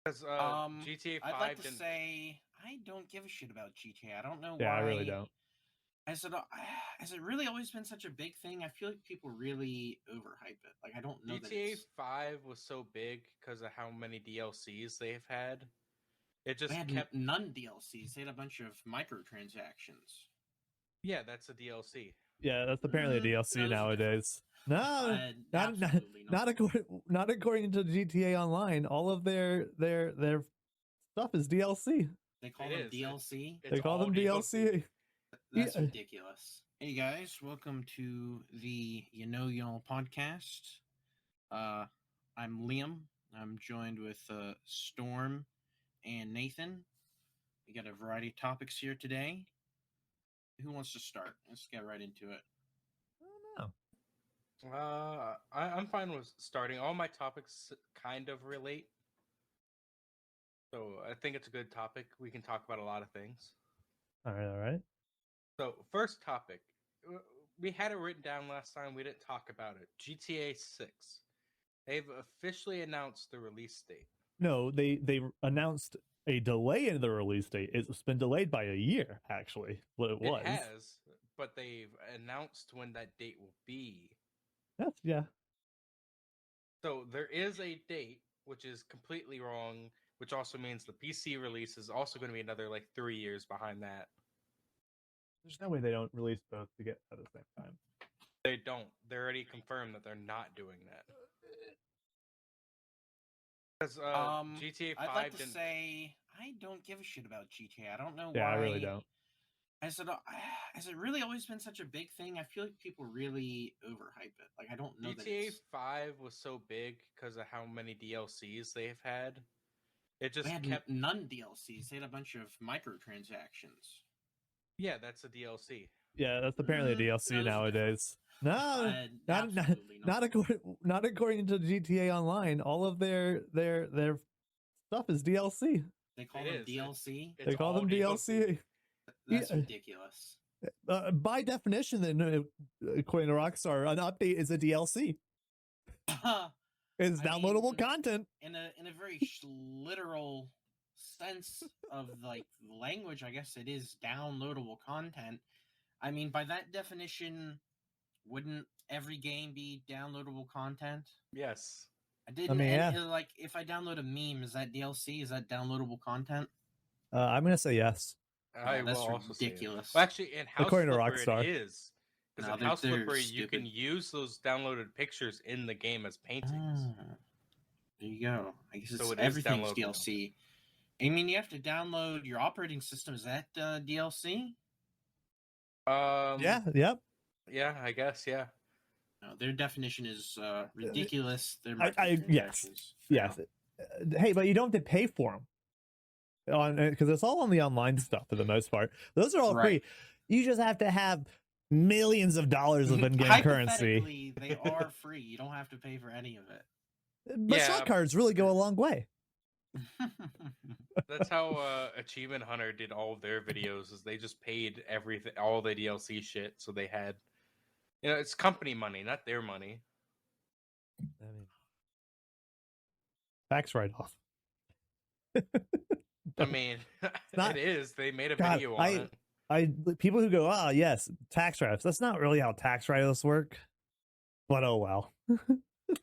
Because GTA 5 I'd like to didn't. say I don't give a shit about GTA. I don't know Yeah, why. I really don't. Has it really always been such a big thing? I feel like people really overhype it. Like I don't know that GTA it's... 5 was so big because of how many DLCs they've had. It just They had kept. none DLCs. They had a bunch of microtransactions. Yeah, that's a DLC. Yeah, that's apparently a DLC those are nowadays. No, Absolutely not according to GTA Online. All of their stuff is DLC. They call It them is. DLC. They call them DLC. That's Yeah. ridiculous. Hey guys, welcome to the You Know Y'all podcast. I'm Liam. I'm joined with Storm and Nathan. We got a variety of topics here today. Who wants to start? Let's get right into it. I don't know. I'm fine with starting. All my topics kind of relate. So I think it's a good topic. We can talk about a lot of things. All right. So, first topic. We had it written down last time. We didn't talk about it. GTA 6. They've officially announced the release date. No, they announced a delay in the release date. It's been delayed by a year, actually. What it was. It has, but they've announced when that date will be. Yeah. So there is a date, which is completely wrong, which also means the PC release is also going to be another 3 years behind that. There's no way they don't release both to get at the same time. They don't. They already confirmed that they're not doing that. Because GTA 5 I'd like to didn't. say I don't give a shit about GTA. I don't know Yeah, why. I really don't. Has it really always been such a big thing? I feel like people really overhype it. Like I don't know that GTA it's... 5 was so big because of how many DLCs they've had. It just They had kept. none DLCs. They had a bunch of microtransactions. Yeah, that's a DLC. Yeah, that's apparently a those DLC are nowadays. No, absolutely not according to GTA Online. All of their stuff is DLC. They call It them is. DLC. They call them DLC. That's Yeah. ridiculous. By definition, then, according to Rockstar, an update is a DLC. It's downloadable content. In a very literal sense of language, I guess it is downloadable content. I mean, by that definition, wouldn't every game be downloadable content? Yes. If I download a meme, is that DLC? Is that downloadable content? I'm gonna say yes. I that's will also ridiculous. say it. Well, actually, in House According to Flipper, Rockstar. it is. Because in they're House Flipper, you stupid. can use those downloaded pictures in the game as paintings. There you go. I guess So everything's DLC. I mean, you have to download your operating system. Is that DLC? Yeah. Yep. Yeah, I guess. Yeah. No, their definition is ridiculous. Yes. Hey, but you don't have to pay for them because it's all on the online stuff for the most part. Those are all free. You just have to have millions of dollars of in-game currency. They are free. You don't have to pay for any of it. But shot cards really go a long way. That's how Achievement Hunter did all of their videos. Is they just paid everything, all the DLC shit, so they had, it's company money, not their money. I mean, tax write-off. I mean, it is. They made a video on it. People who go, yes, tax write-offs. That's not really how tax write-offs work. But oh well.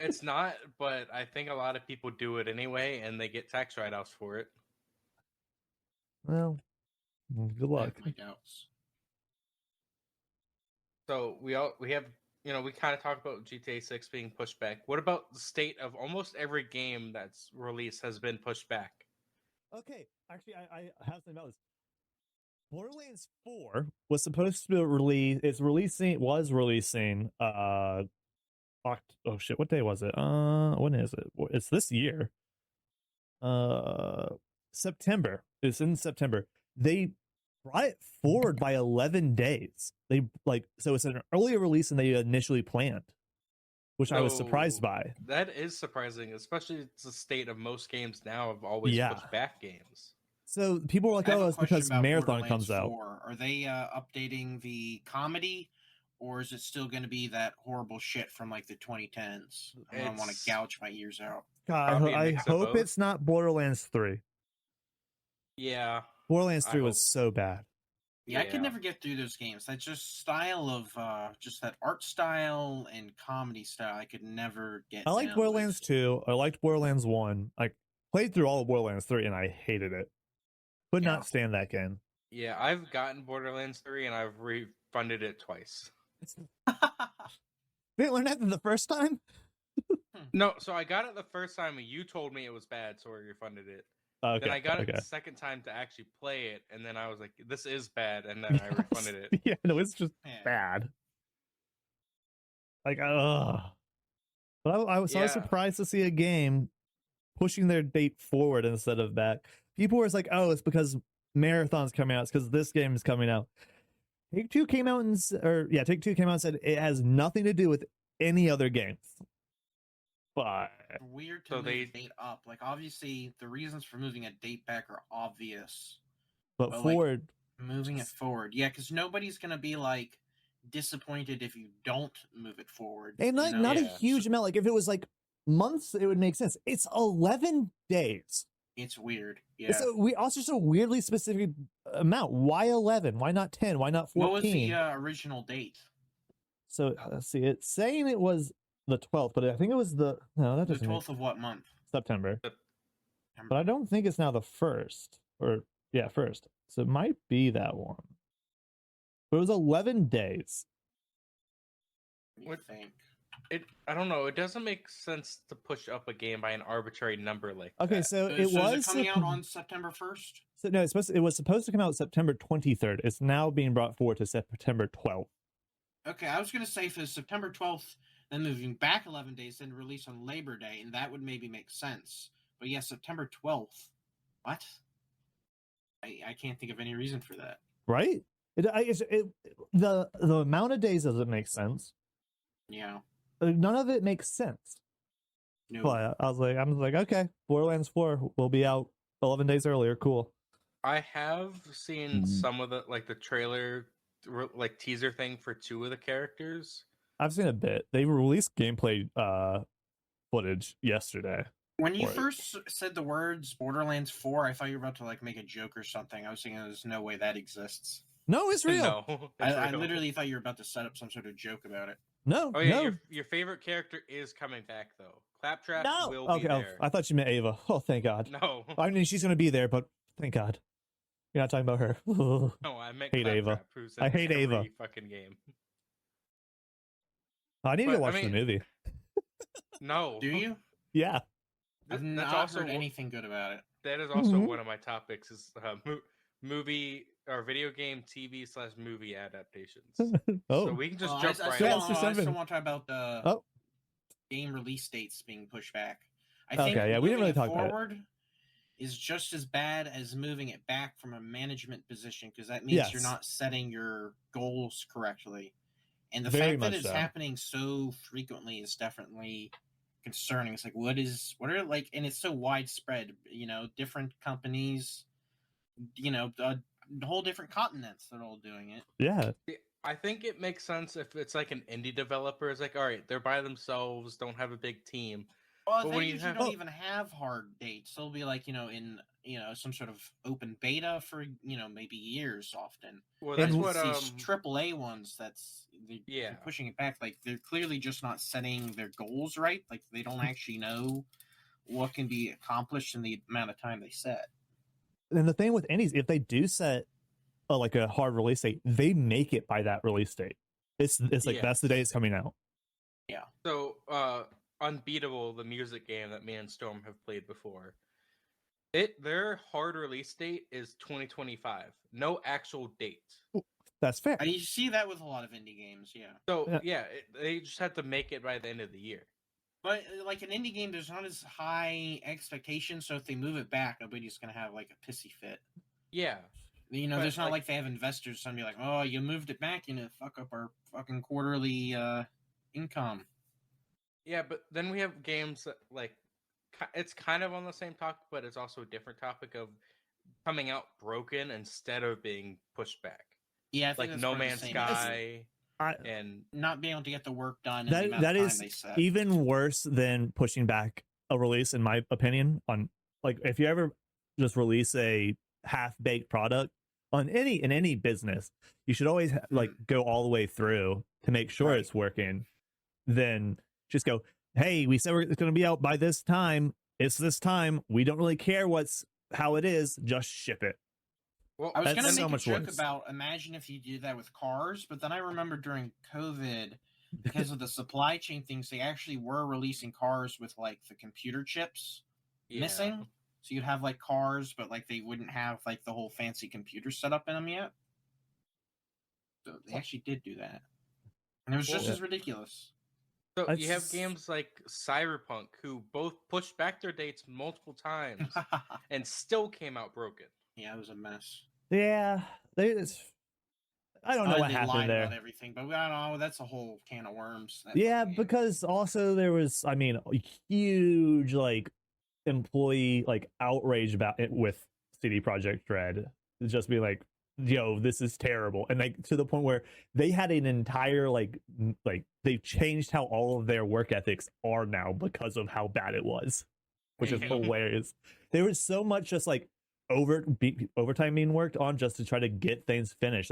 It's not, but I think a lot of people do it anyway, and they get tax write-offs for it. Well, good luck. I have my doubts. So we have, we kind of talked about GTA 6 being pushed back. What about the state of almost every game that's released has been pushed back? Okay, actually, I have something about this. Borderlands 4 was supposed to release. Was releasing. Oh shit! What day was it? When is it? It's this year. September. It's in September. They brought it forward by 11 days. So it's an earlier release than they initially planned, which I was surprised by. That is surprising, especially it's the state of most games now have always pushed back games. So people were like, "Oh, it's because Marathon comes out." Are they updating the comedy, or is it still going to be that horrible shit from the 2010s? I don't want to gouge my ears out. God, Probably a I mix of hope both. it's not Borderlands 3. Yeah. Borderlands I 3 was hope- so bad. Yeah, I could Yeah. never get through those games. That just style of just that art style and comedy style. I could never get. I liked down Borderlands with. 2. I liked Borderlands 1. I played through all of Borderlands 3 and I hated it. Could Yeah. not stand that game. Yeah, I've gotten Borderlands 3 and I've refunded it twice. Didn't learn that the first time? No, so I got it the first time and you told me it was bad, so I refunded it. Okay. Then I got it okay. the second time to actually play it, and then I was like, this is bad, and then I refunded it. Yeah, no, it's just Yeah. bad. Like, ugh. But I was Yeah. surprised to see a game pushing their date forward instead of back. People were like, oh, it's because Marathon's coming out. It's because this game is coming out. Take-Two came out and Take-Two came out and said it has nothing to do with any other games. But Weird to So move they- a date up. Like obviously, the reasons for moving a date back are obvious. but Well, like- forward, Moving it forward, yeah, because nobody's gonna be like disappointed if you don't move it forward. and you like know? not a Yeah. huge amount. Like if it was like months, it would make sense. It's 11 days. It's weird. Yeah. It's also just a weirdly specific amount. Why 11? Why not 10? Why not 14? What was the original date? So let's see. It's saying it was the 12th, but I think it was that The doesn't make 12th of what month? September. But I don't think it's now the 1st. First. So it might be that one. But it was 11 days. You What- think? I don't know. It doesn't make sense to push up a game by an arbitrary number like Okay, that. so So it is was coming out on September 1st? So no, it was supposed to come out September 23rd. It's now being brought forward to September 12th. Okay, I was gonna say for September 12th, then moving back 11 days, then release on Labor Day, and that would maybe make sense. But yeah, September 12th. What? I can't think of any reason for that. Right? The amount of days doesn't make sense. Yeah. None of it makes sense. No. But I'm like, okay, Borderlands 4 will be out 11 days earlier. Cool. I have seen Mhm. some of the like the trailer, like teaser thing for 2 of the characters. I've seen a bit. They released gameplay footage yesterday. When you Right. first said the words Borderlands 4, I thought you were about to like make a joke or something. I was thinking there's no way that exists. No, it's real. No, I it's real. literally thought you were about to set up some sort of joke about it. No. Oh yeah, no. your favorite character is coming back though. Claptrap No. will Okay. be there. I thought you meant Ava. Oh, thank God. No, I mean, she's gonna be there, but thank God, you're not talking about her. no, I meant Hate Ava. Claptrap, who's in I hate every Ava. fucking game. I need to But, I watch mean- the movie. No, Do you? Yeah. I've That's not also heard one- anything good about it. That is also Mhm. one of my topics: is movie or video game TV/movie adaptations. Oh, So we can just Well, jump I, right still, Yeah, on. it's want- just I still seven. want to talk about the Oh. game release dates being pushed back. I Okay, think yeah, we didn't moving really it talk about it. forward is just as bad as moving it back from a management position because that means you're Yes. not setting your goals correctly. And the Very fact that much it's so. happening so frequently is definitely concerning. It's like what are like, and it's so widespread. You know, different companies, you know, whole different continents that are all doing it. yeah. I think it makes sense if it's like an indie developer. It's like, all right, they're by themselves, don't have a big team. Well, But they when you usually have- don't Oh. even have hard dates. They'll be like, in some sort of open beta for maybe years often. Well, And that's we'll what These AAA ones, they're Yeah. pushing it back. Like they're clearly just not setting their goals right. Like they don't actually know what can be accomplished in the amount of time they set. And the thing with indies, if they do set like a hard release date, they make it by that release date. It's like that's the day it's coming out. So, Unbeatable, the music game that me and Storm have played before, their hard release date is 2025. No actual date. That's fair. You see that with a lot of indie games, yeah. So Yeah. yeah, they just have to make it by the end of the year. But like an indie game, there's not as high expectations. So if they move it back, nobody's gonna have like a pissy fit. Yeah, But, There's not like- like they have investors trying to be like, oh, you moved it back, fuck up our fucking quarterly income. yeah, but then we have games that like it's kind of on the same topic, but it's also a different topic of coming out broken instead of being pushed back. Yeah, I think Like that's No part of the Man's same Sky I, and not being able to get the work done in the amount that of time is they set. even worse than pushing back a release, in my opinion, on like if you ever just release a half-baked product in any business, you should always like go all the way through to make sure it's working. Then just go, hey, we said it's going to be out by this time. It's this time. We don't really care how it is. Just ship it. Well, I was going to make a joke about imagine if you do that with cars, but then I remember during COVID, because of the supply chain things, they actually were releasing cars with like the computer chips missing. So you'd have like cars, but like they wouldn't have like the whole fancy computer setup in them yet. So they actually did do that, and it was just as ridiculous. So you have games like Cyberpunk, who both pushed back their dates multiple times and still came out broken. Yeah, it was a mess. Yeah, I don't know what happened there. About everything, but I don't know. That's a whole can of worms. Yeah, because also there was, I mean, a huge like employee like outrage about it with CD Projekt Red, just be like, yo, this is terrible, and like to the point where they had an entire like they've changed how all of their work ethics are now because of how bad it was, which is hilarious. There was so much just like overtime being worked on just to try to get things finished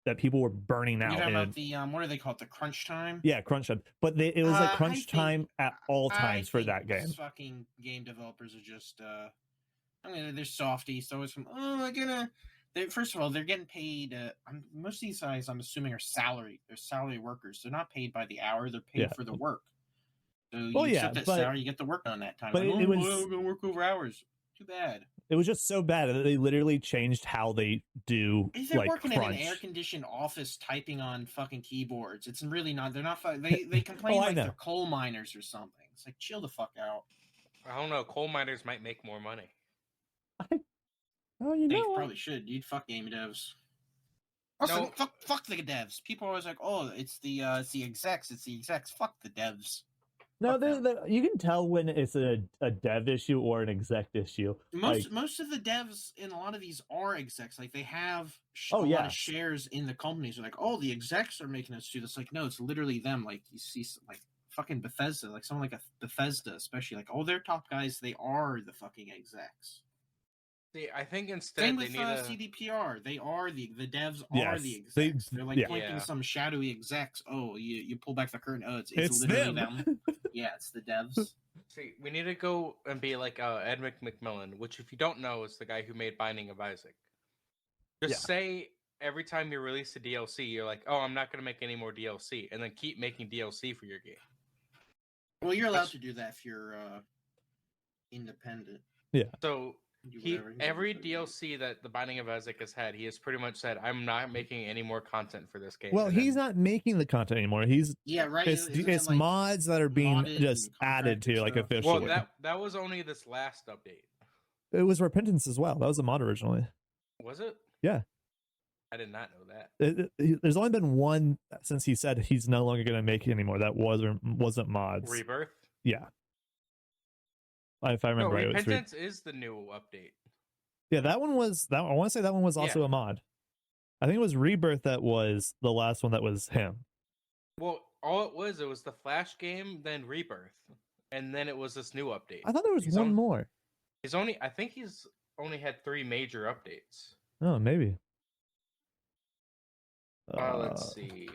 that people were burning out. You're talking about the what do they call it, the crunch time? Yeah, crunch time. But it was like crunch time at all times for that game. Fucking game developers are just I mean, they're softies. So it's from first of all, they're getting paid. Most of these guys, I'm assuming, are salary. They're salary workers. They're not paid by the hour. They're paid for the work. So you accept that salary, you get to work on that time. But like, it was we're gonna work over hours. Too bad. It was just so bad that they literally changed how they do. If they're working in an air-conditioned office typing on fucking keyboards, it's really not. They're not. They complain like they're coal miners or something. It's like, chill the fuck out. I don't know. Coal miners might make more money. They probably should. You'd fuck game devs. Also, fuck the devs. People are always like, oh, it's the execs. It's the execs. Fuck the devs. No, you can tell when it's a dev issue or an exec issue. Most of the devs in a lot of these are execs. Like they have a lot of shares in the companies. They're like, oh, the execs are making us do this. Like, no, it's literally them. Like you see, like fucking Bethesda, like someone like a Bethesda, especially like, oh, their top guys, they are the fucking execs. See, I think instead same with they need CDPR. They are the devs are the execs. They're like pointing some shadowy execs. Oh, you pull back the curtain. Oh, it's literally them. Yeah, it's the devs. See, we need to go and be like Ed McMillan, which, if you don't know, is the guy who made Binding of Isaac. Just say every time you release a DLC, you're like, oh, I'm not going to make any more DLC, and then keep making DLC for your game. Well, you're allowed to do that if you're independent. Yeah. So every DLC that the Binding of Isaac has had, he has pretty much said, I'm not making any more content for this game. Well, he's not making the content anymore. It's like mods that are being just added to like officially. Well, that was only this last update. It was Repentance as well. That was a mod originally. Was it? Yeah. I did not know that. There's only been one since he said he's no longer going to make it anymore. That wasn't mods. Rebirth? Yeah. If I remember right, Repentance is the new update. Yeah, that one was I want to say that one was also a mod. I think it was Rebirth that was the last one that was him. Well, all it was the Flash game, then Rebirth, and then it was this new update. I thought there was one more. I think he's only had 3 major updates. Oh, maybe. Let's see.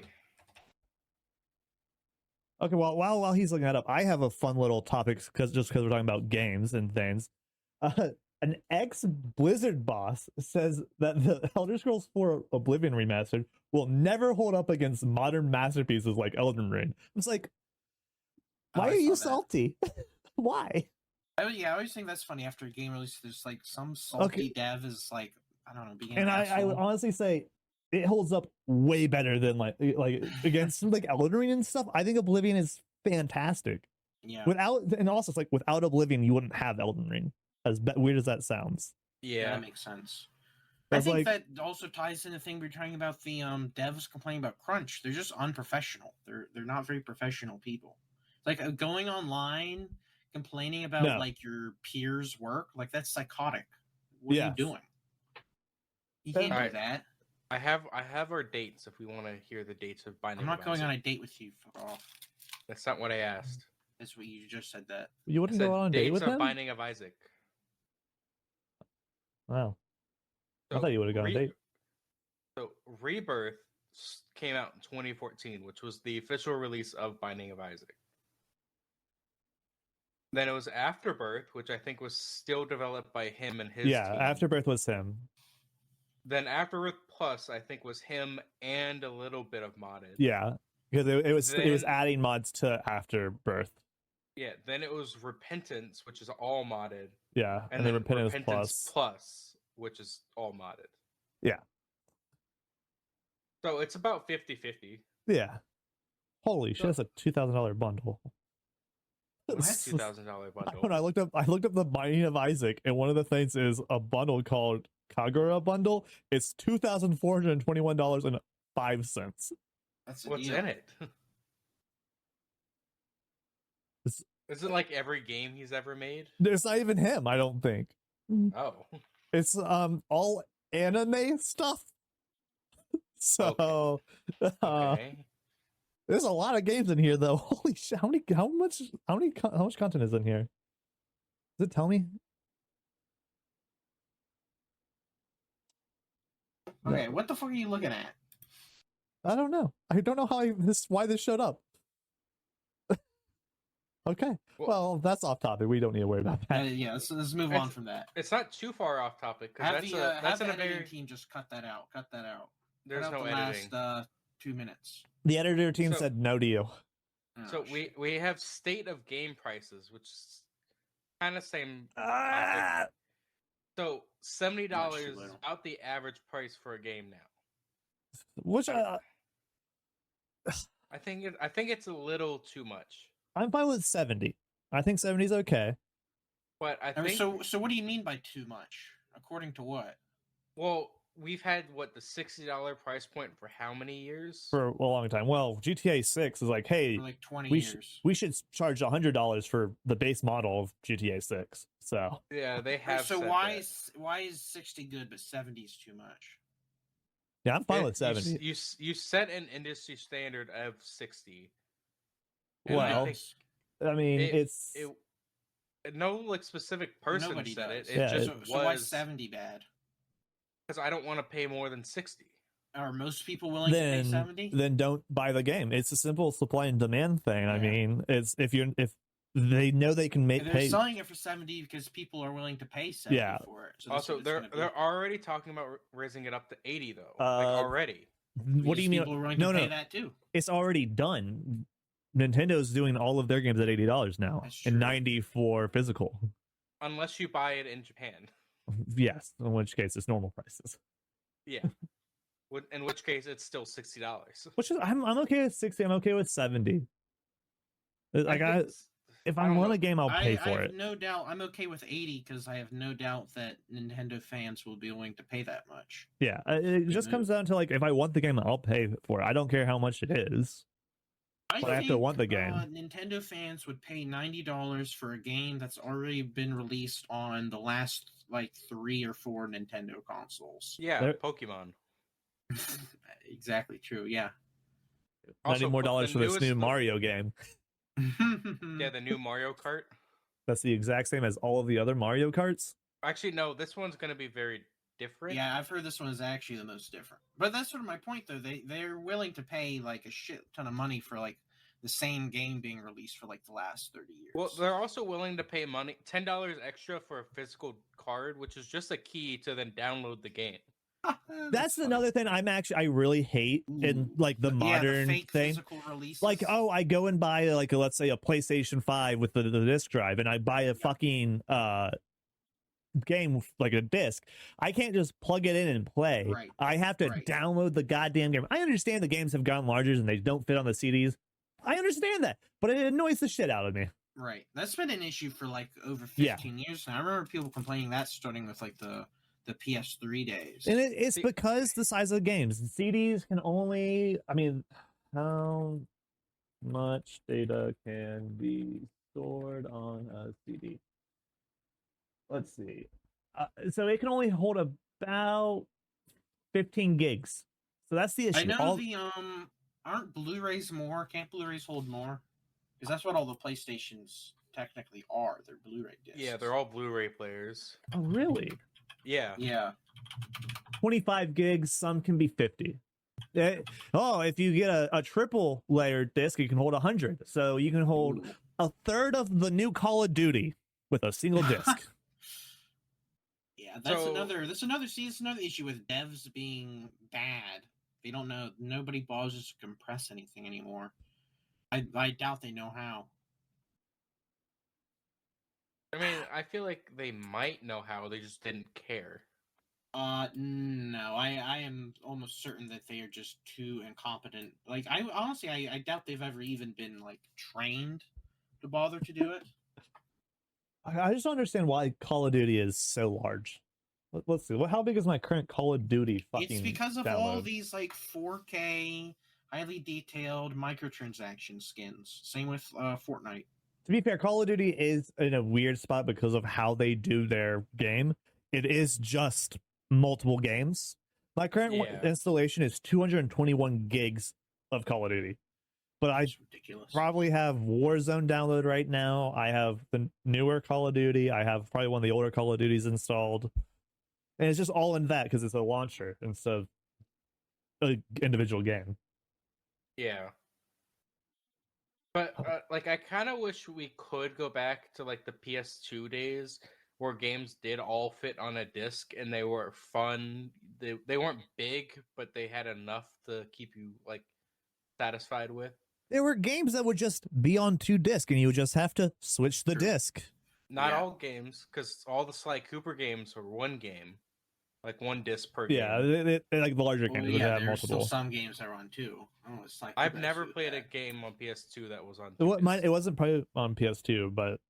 Okay, well, while he's looking that up, I have a fun little topic because we're talking about games and things. An ex-Blizzard boss says that the Elder Scrolls 4 Oblivion remastered will never hold up against modern masterpieces like Elden Ring. It's like, why are you salty? Why? I always think that's funny. After a game release, there's like some salty dev is like, I don't know, being an asshole. I would honestly say it holds up way better than like against like Elden Ring and stuff. I think Oblivion is fantastic. Yeah. Without Oblivion, you wouldn't have Elden Ring. As weird as that sounds. Yeah, that makes sense. I think that also ties in the thing we were talking about the devs complaining about crunch. They're just unprofessional. They're not very professional people. Like going online complaining about like your peers' work, like that's psychotic. What are you doing? You can't do that. I have our dates if we want to hear the dates of Binding. I'm not going on a date with you. Fuck off. That's not what I asked. That's what you just said. That You wouldn't go on a date Dates with of him? Binding of Isaac. Wow. I So thought you would have gone on a date. So Rebirth came out in 2014, which was the official release of Binding of Isaac. Then it was Afterbirth, which I think was still developed by him and his team. Afterbirth was him. Then Afterbirth Plus, I think, was him and a little bit of modded. Yeah, because it was adding mods to Afterbirth. Yeah, then it was Repentance, which is all modded. Yeah, and then Repentance Plus, which is all modded. Yeah. So it's about 50-50. Yeah. Holy shit, that's a $2,000 bundle. That's $2,000 bundle. When I looked up the Binding of Isaac, and one of the things is a bundle called Kagura bundle. It's $2,421.05. That's what's in it? Is it like every game he's ever made? It's not even him, I don't think. Oh. It's all anime stuff. So Okay. There's a lot of games in here though. Holy shit, how much content is in here? Does it tell me? Okay, what the fuck are you looking at? I don't know. I don't know why this showed up. Okay. Well, that's off topic. We don't need to worry about that. Yeah, let's move on from that. It's not too far off topic because Have the editing team just cut that out. Cut that out. There's no the editing. Last 2 minutes. The editor team said no to you. So we have state of game prices, which is kind of same topic. So $70 is about the average price for a game now. Which I think it's a little too much. I'm fine with 70. I think 70 is okay. But I think so. What do you mean by too much? According to what? Well, we've had the $60 price point for how many years? For a long time. Well, GTA 6 is like, hey, for like 20 years. We should charge $100 for the base model of GTA 6. So yeah, they have. So why is 60 good but 70 is too much? Yeah, I'm fine with 70. You set an industry standard of 60. Well, I mean, it's no specific person Nobody said does. it. It just was. So why is 70 bad? Because I don't want to pay more than 60. Are most people willing to pay 70? Then don't buy the game. It's a simple supply and demand thing. Yeah. I mean, it's if they know they can they're selling it for 70 because people are willing to pay 70 for it. So also, they're already talking about raising it up to 80 though. Already. What do you mean? People are willing to pay that too. It's already done. Nintendo's doing all of their games at $80 now, and $90 for physical. Unless you buy it in Japan. Yes, in which case it's normal prices. Yeah. In which case it's still $60. Which is I'm okay with 60. I'm okay with 70. Like if I want a game, I'll pay for it. No doubt, I'm okay with 80 because I have no doubt that Nintendo fans will be willing to pay that much. Yeah, it just comes down to like if I want the game, I'll pay for it. I don't care how much it is. But I have to want the game. Nintendo fans would pay $90 for a game that's already been released on the last 3 or 4 Nintendo consoles. Yeah, Pokemon. Exactly true. Yeah. $90 more for this new Mario game. Yeah, the new Mario Kart. That's the exact same as all of the other Mario Karts. Actually, no. This one's going to be very different. Yeah, I've heard this one is actually the most different. But that's sort of my point, though. They're willing to pay a shit ton of money for the same game being released for the last 30 years. Well, they're also willing to pay $10 extra for a physical card, which is just a key to then download the game. That's another thing I really hate in the modern the fake thing. Physical releases. I go and buy let's say a PlayStation 5 with the disc drive, and I buy a fucking game a disc. I can't just plug it in and play. Right. I have to download the goddamn game. I understand the games have gotten larger and they don't fit on the CDs. I understand that, but it annoys the shit out of me. Right. That's been an issue for over 15 years now. I remember people complaining that starting with the PS3 days. And it's because the size of the games. CDs can only, how much data can be stored on a CD? Let's see. So it can only hold about 15 gigs. So that's the issue. I know aren't Blu-rays more? Can't Blu-rays hold more? because that's what all the PlayStations technically are. They're Blu-ray discs. Yeah, they're all Blu-ray players. Oh, really? Yeah. Yeah. 25 gigs. Some can be 50. If you get a triple layered disc, you can hold 100. So you can hold a third of the new Call of Duty with a single disc. Yeah, that's another issue with devs being bad. They don't know. Nobody bothers to compress anything anymore. I doubt they know how. I mean, I feel like they might know how. They just didn't care. No. I am almost certain that they are just too incompetent. Like, I doubt they've ever even been like trained to bother to do it. I just don't understand why Call of Duty is so large. Let's see. How big is my current Call of Duty fucking It's because of download? all these like 4K, highly detailed microtransaction skins. Same with Fortnite. To be fair, Call of Duty is in a weird spot because of how they do their game. It is just multiple games. My current installation is 221 gigs of Call of Duty. But I probably have Warzone downloaded right now. I have the newer Call of Duty. I have probably one of the older Call of Duties installed. And it's just all in that because it's a launcher instead of an individual game. Yeah. But like, I kind of wish we could go back to like the PS2 days where games did all fit on a disc and they were fun. They weren't big, but they had enough to keep you like satisfied with. There were games that would just be on 2 discs and you would just have to switch the disc. Not all games, because all the Sly Cooper games were one game. Like 1 disc per game. Yeah, they like the larger games would have multiple. Still some games that are on 2. It's like I've never played a game on PS2 that was on 2 It wasn't probably on PS2, but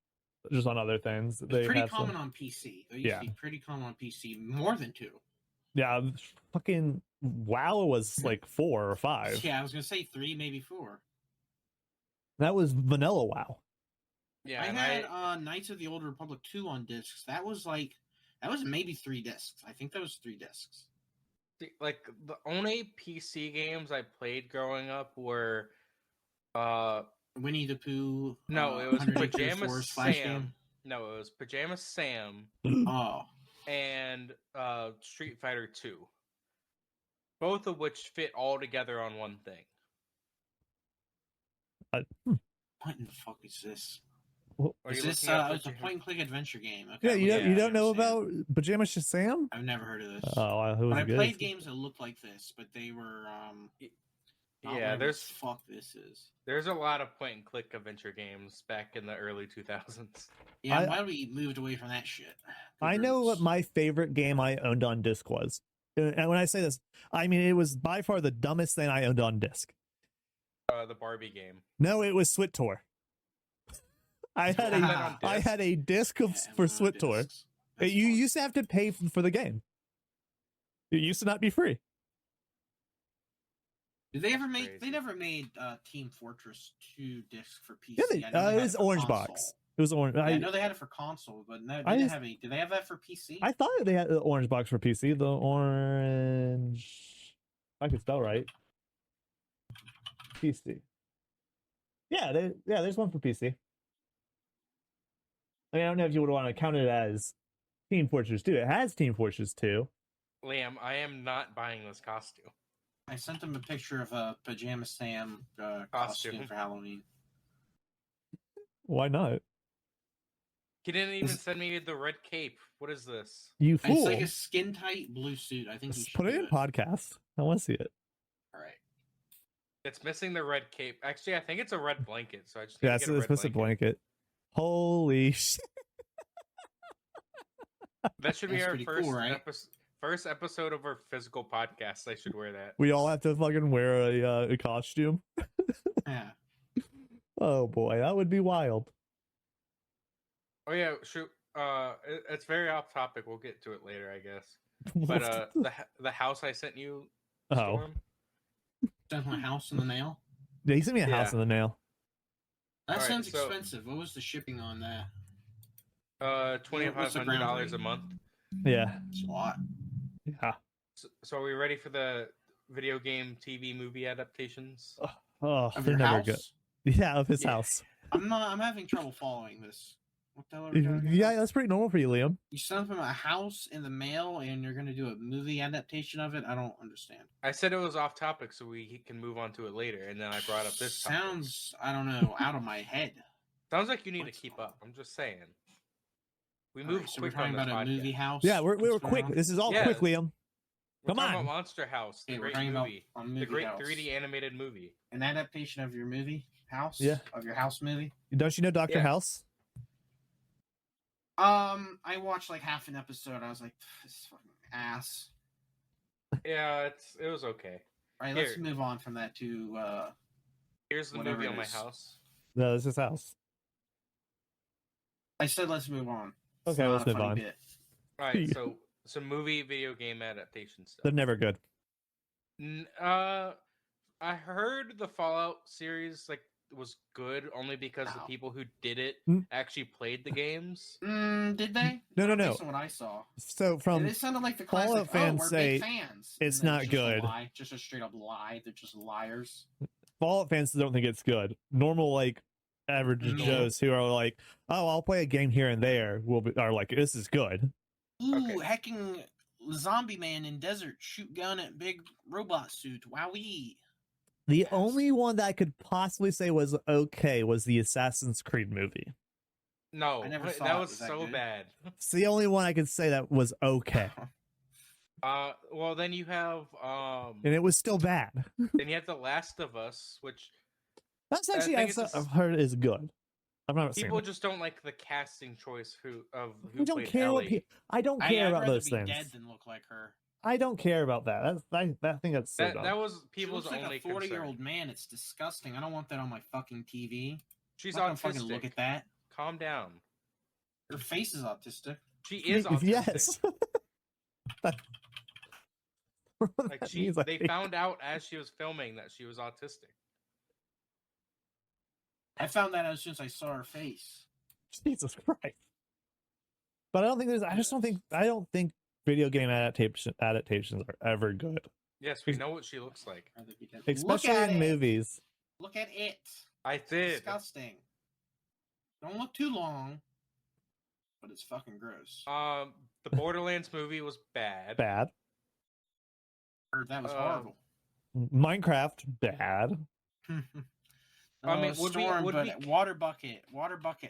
just on other things. It's pretty common on PC. It used to be pretty common on PC, more than 2. Yeah, fucking WoW was like 4 or 5. Yeah, I was gonna say 3, maybe 4. That was vanilla WoW. Yeah, I had Knights of the Old Republic 2 on discs. That was maybe 3 discs. I think that was 3 discs. Like, the only PC games I played growing up were Winnie the Pooh. No, it was Pajama Sam. No, it was Pajama Sam. Oh. And Street Fighter 2. Both of which fit all together on one thing. What in the fuck is this? Is this it's a point-and-click adventure game? Okay, Yeah, you don't know about Pajama Sam? I've never heard of this. Oh, I played games that looked like this, but they were yeah, fuck this is. There's a lot of point-and-click adventure games back in the early 2000s. Yeah, why we moved away from that shit? I know what my favorite game I owned on disc was. And when I say this, I mean it was by far the dumbest thing I owned on disc. The Barbie game. No, it was SWTOR. I had a disc for SWTOR. You used to have to pay for the game. It used to not be free. Did they ever make? They never made Team Fortress 2 disc for PC. Yeah, it was Orange Box. It was orange. I know they had it for console, but no, they didn't have any. Did they have that for PC? I thought they had the Orange Box for PC. The orange. I can spell right. PC. Yeah, there's one for PC. I mean, I don't know if you would want to count it as Team Fortress 2. It has Team Fortress 2. Liam, I am not buying this costume. I sent him a picture of a Pajama Sam costume for Halloween. Why not? He didn't even send me the red cape. What is this? You fool. It's like a skin-tight blue suit. I think you should put it in podcast. I want to see it. All right. It's missing the red cape. Actually, I think it's a red blanket. So I just it's missing a blanket. Holy shit. That should be our first cool, right? first episode of our physical podcast. I should wear that. We all have to fucking wear a costume. Yeah. Oh boy, that would be wild. Oh yeah, shoot. It's very off topic. We'll get to it later, I guess. But the house I sent you. Storm, sent my house in the mail. Yeah, he sent me a house in the mail. That sounds expensive. What was the shipping on that? $2,500 a month. Yeah, it's a lot. Yeah. So are we ready for the video game, TV, movie adaptations? Oh, they're never good. Yeah, of his house. I'm having trouble following this. What the hell are we doing? Yeah, that's pretty normal for you, Liam. You sent him a house in the mail, and you're gonna do a movie adaptation of it. I don't understand. I said it was off topic, so we can move on to it later, and then I brought up this topic. Sounds, I don't know, out of my head. Sounds like you need to keep up. I'm just saying. We move Right, so quick we're talking on this about a podcast. movie house. Yeah, we were What's going quick. on? This is all Yeah. quick, Liam. We're Come talking on. about Monster House, the Okay, we're great talking movie, about a movie the great house. 3D animated movie. An adaptation of your movie house. Yeah. Of your house movie. Don't you know Dr. Yeah. House? I watched like half an episode. I was like, this fucking ass. Yeah, it was okay. All right, let's Here. move on from that to Here's the Whatever movie it on my is. house. No, this is House. I said let's move on. It's Okay, not let's a move funny on. bit. All right, so some movie video game adaptation stuff. They're never good. I heard the Fallout series was good only because the Ow. people who did it Hmm? actually played the games. Did they? No. Based on what I saw. So from It sounded like the Fallout classic. fans we're say big fans. it's And then not just good. A lie, just a straight up lie. They're just liars. Fallout fans don't think it's good. Normal average Mhm. Joes who are like, oh, I'll play a game here and there are like, this is good. Ooh, Okay. hecking zombie man in desert, shoot gun at big robot suit. Wowee. The Yes. only one that I could possibly say was okay was the Assassin's Creed movie. No, I never saw that it. was Was that so good? bad. It's the only one I could say that was okay, Well then you have and it was still bad. then you have The Last of Us, which That's I actually think it's I've heard is good. I've not seen people it. just don't like the casting choice who I played don't care what Ellie. I don't care I'd about rather those be things. dead than look like her. I don't care about that. I think that's so That dumb. was She people's looks like only a 40-year-old concern. man. It's disgusting. I don't want that on my fucking TV. She's I'm not gonna fucking autistic. look at that. Calm down. Her face is autistic. She is autistic. Yes. Like they found out as she was filming that she was autistic. I found that as soon as I saw her face. Jesus Christ. But I don't think I don't think video game adaptations are ever good, Yes, we know what she looks like. Rather be dead. especially Look at in it. movies. Look at it. I did. Disgusting. Don't look too long. But it's fucking gross. The Borderlands movie was bad. Bad. Heard that was uh, horrible. Minecraft bad. I mean, would we- Storm, would but we- water bucket,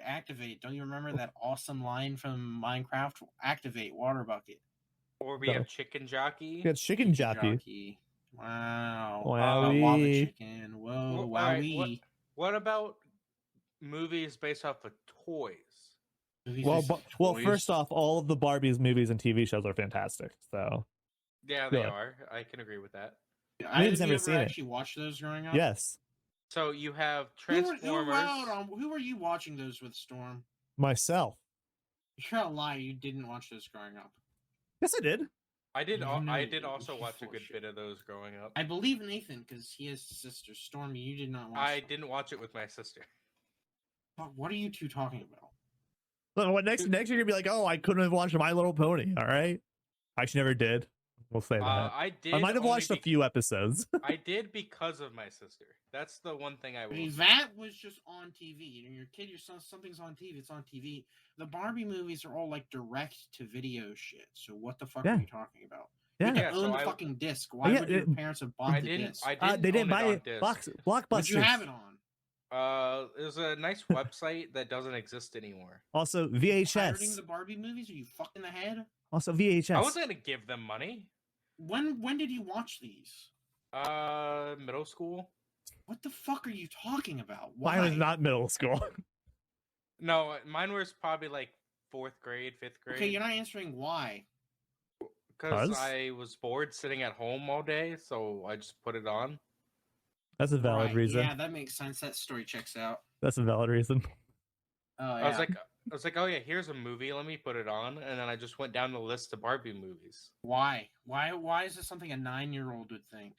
activate. Don't you remember that awesome line from Minecraft? Activate water bucket. Or we No. have Chicken Jockey. You got chicken jockey. Jockey. Wow. Wowee. Lava chicken. Whoa, Well, alright, wowee. What about movies based off of toys? Movies Well, is well, toys. first off, all of the Barbies movies and TV shows are fantastic. So Yeah, they Good. are. I can agree with that. Liam's Have you never ever seen it. actually watched those growing up? yes, So you have Who were Transformers. who were you watching those with, Storm? myself. You're a liar. You didn't watch those growing up. Yes, I did. I did. You I know did you- also you watch a full good shit. bit of those growing up. I believe Nathan because he has a sister. Stormy, you did not watch. I them. didn't watch it with my sister. Fuck, what are you two talking about? So what next you're gonna be like, oh, I couldn't have watched My Little Pony. All right, I actually never did. We'll say that. I did. I might have only watched a few episodes. I did because of my sister. That's the one thing I I will. mean, say. that was just on TV. You know, your kid, your son, something's on TV. It's on TV. The Barbie movies are all like direct to video shit. So what the fuck Yeah. are you talking about? Yeah. You Yeah, can so own the I- fucking disc. Why Yeah, would your it- parents have bought I the didn't. disc? I didn't. They didn't own buy it on it. disc. Blockbuster. Would you have it on? It was a nice website that doesn't exist anymore. Also Pirating VHS. the Barbie movies? Are you fucking the head? Also VHS. I wasn't gonna give them money. When did you watch these? Middle school. What the fuck are you talking about? Mine was Why? not middle school. No, mine was probably like 4th grade, 5th grade. Okay, you're not answering why. Because 'Cause? I was bored sitting at home all day, so I just put it on. That's a valid Right, reason. Yeah, that makes sense. That story checks out. That's a valid reason. Oh, I yeah. was like, oh yeah, here's a movie. Let me put it on, and then I just went down the list of Barbie movies. Why? Why is this something a 9-year-old would think?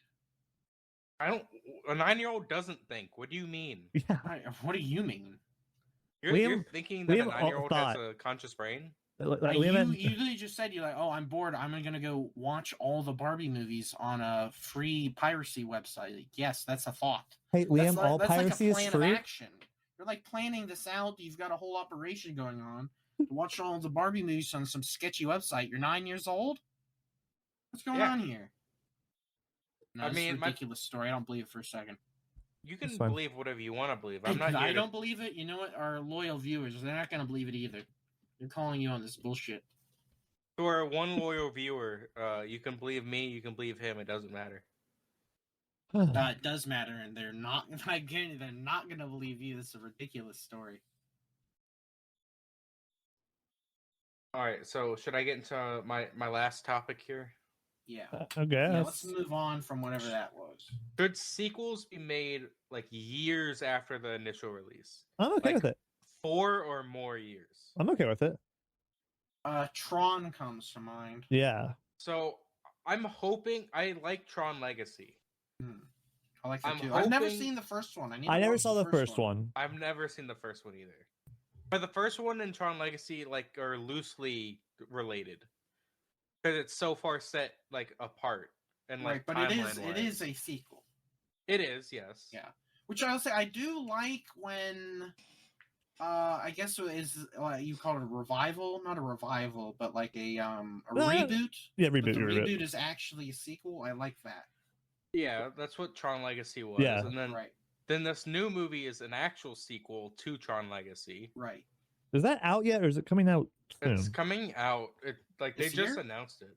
I don't. A 9-year-old doesn't think. What do you mean? Yeah. Right, what do you mean? You're thinking that a Liam 9-year-old has thought- a conscious brain? Like, Like, Liam had- you literally just said, you're like, oh, I'm bored. I'm gonna go watch all the Barbie movies on a free piracy website. Like, yes, that's a thought. hey, That's Liam, like, all that's piracy like a is plan free. of action. You're like planning this out. You've got a whole operation going on. To watch all the Barbie movies on some sketchy website. You're 9 years old. What's going on here? No, this is a ridiculous story. I don't believe it for a second. You can believe whatever you want to believe. I'm not. I don't believe it. You know what? Our loyal viewers, they're not going to believe it either. They're calling you on this bullshit. To our one loyal viewer, you can believe me. You can believe him. It doesn't matter. It does matter, and they're not. I guarantee they're not going to believe you. This is a ridiculous story. All right. So should I get into my last topic here? Yeah. Okay. Yeah, let's move on from whatever that was. Should sequels be made like years after the initial release? I'm okay with it. 4 or more years. I'm okay with it. Tron comes to mind. Yeah. So I'm hoping. I like Tron Legacy. I like that too. I've never seen the first one. I never saw the first one. I've never seen the first one either. But the first one and Tron Legacy are loosely related. Because it's so far set apart and right, but it is a sequel. It is, yes. Yeah, which I'll say I do like when, I guess you call it a revival, not a revival, but like a reboot. Yeah, reboot. The reboot is actually a sequel. I like that. Yeah, that's what Tron Legacy was. Yeah, and then this new movie is an actual sequel to Tron Legacy. Right. Is that out yet, or is it coming out soon? It's coming out. They just announced it.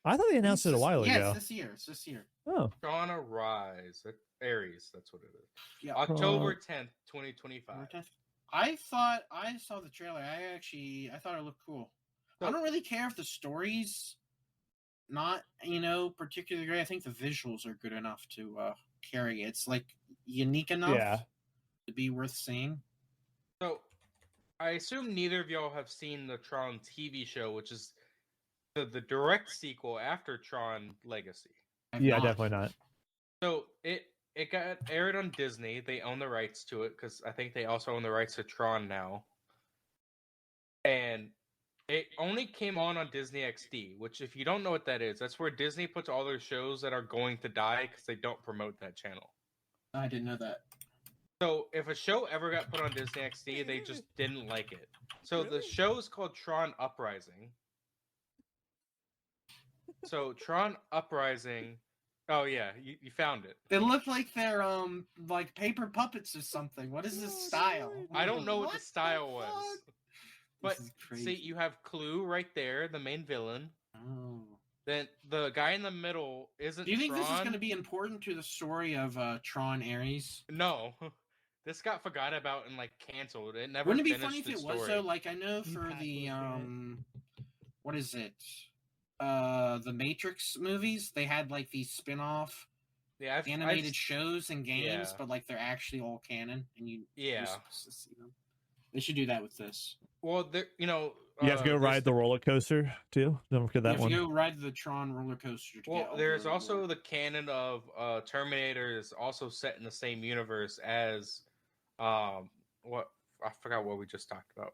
I thought they announced it a while ago. Yeah, it's this year. Oh. Tron Arise. Ares, that's what it is. Yeah. October 10th, 2025. I thought I saw the trailer. I thought it looked cool. So, I don't really care if the story's not, particularly great. I think the visuals are good enough to carry it. It's unique enough to be worth seeing. So I assume neither of y'all have seen the Tron TV show, which is the direct sequel after Tron Legacy. Definitely not. So it got aired on Disney. They own the rights to it because I think they also own the rights to Tron now. And it only came on Disney XD, which if you don't know what that is, that's where Disney puts all their shows that are going to die because they don't promote that channel. I didn't know that. So if a show ever got put on Disney XD, they just didn't like it. So the show is called Tron Uprising. So Tron Uprising. Oh yeah, you found it. They look like they're like paper puppets or something. What is this style? I don't know what the style was. But see, you have Clue right there, the main villain. Oh. Then the guy in the middle isn't. Do you think Tron. this is going to be important to the story of Tron Ares? No. This got forgot about and canceled. It never. Wouldn't it be funny if it was though? I know for the what is it? The Matrix movies, they had these spin-off animated shows and games, but they're actually all canon, and you're supposed to see them. They should do that with this. Well, you have to go ride the roller coaster too. Don't forget that one. You have to go ride the Tron roller coaster. There's also the canon of Terminator is also set in the same universe as what I forgot what we just talked about.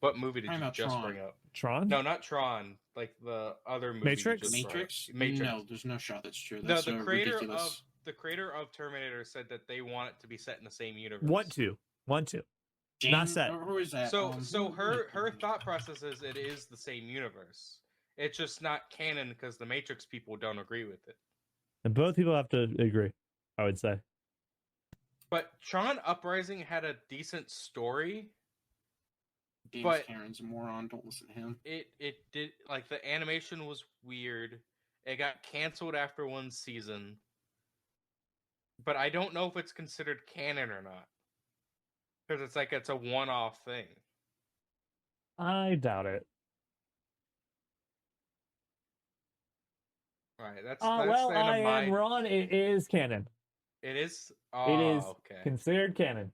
What movie did you just bring up? Tron? No, not Tron. The other movie. Matrix. No, there's no shot that's true. That's the creator of Terminator said that they want it to be set in the same universe. Want to. Not set. Who is that? So her thought process is it is the same universe. It's just not canon because the Matrix people don't agree with it. And both people have to agree, I would say. But Tron Uprising had a decent story. James Cameron's a moron. Don't listen to him. It did the animation was weird. It got canceled after one season. But I don't know if it's considered canon or not. Because it's a one-off thing. I doubt it. All right, that's well, I am wrong. It is canon. It is. It is considered canon.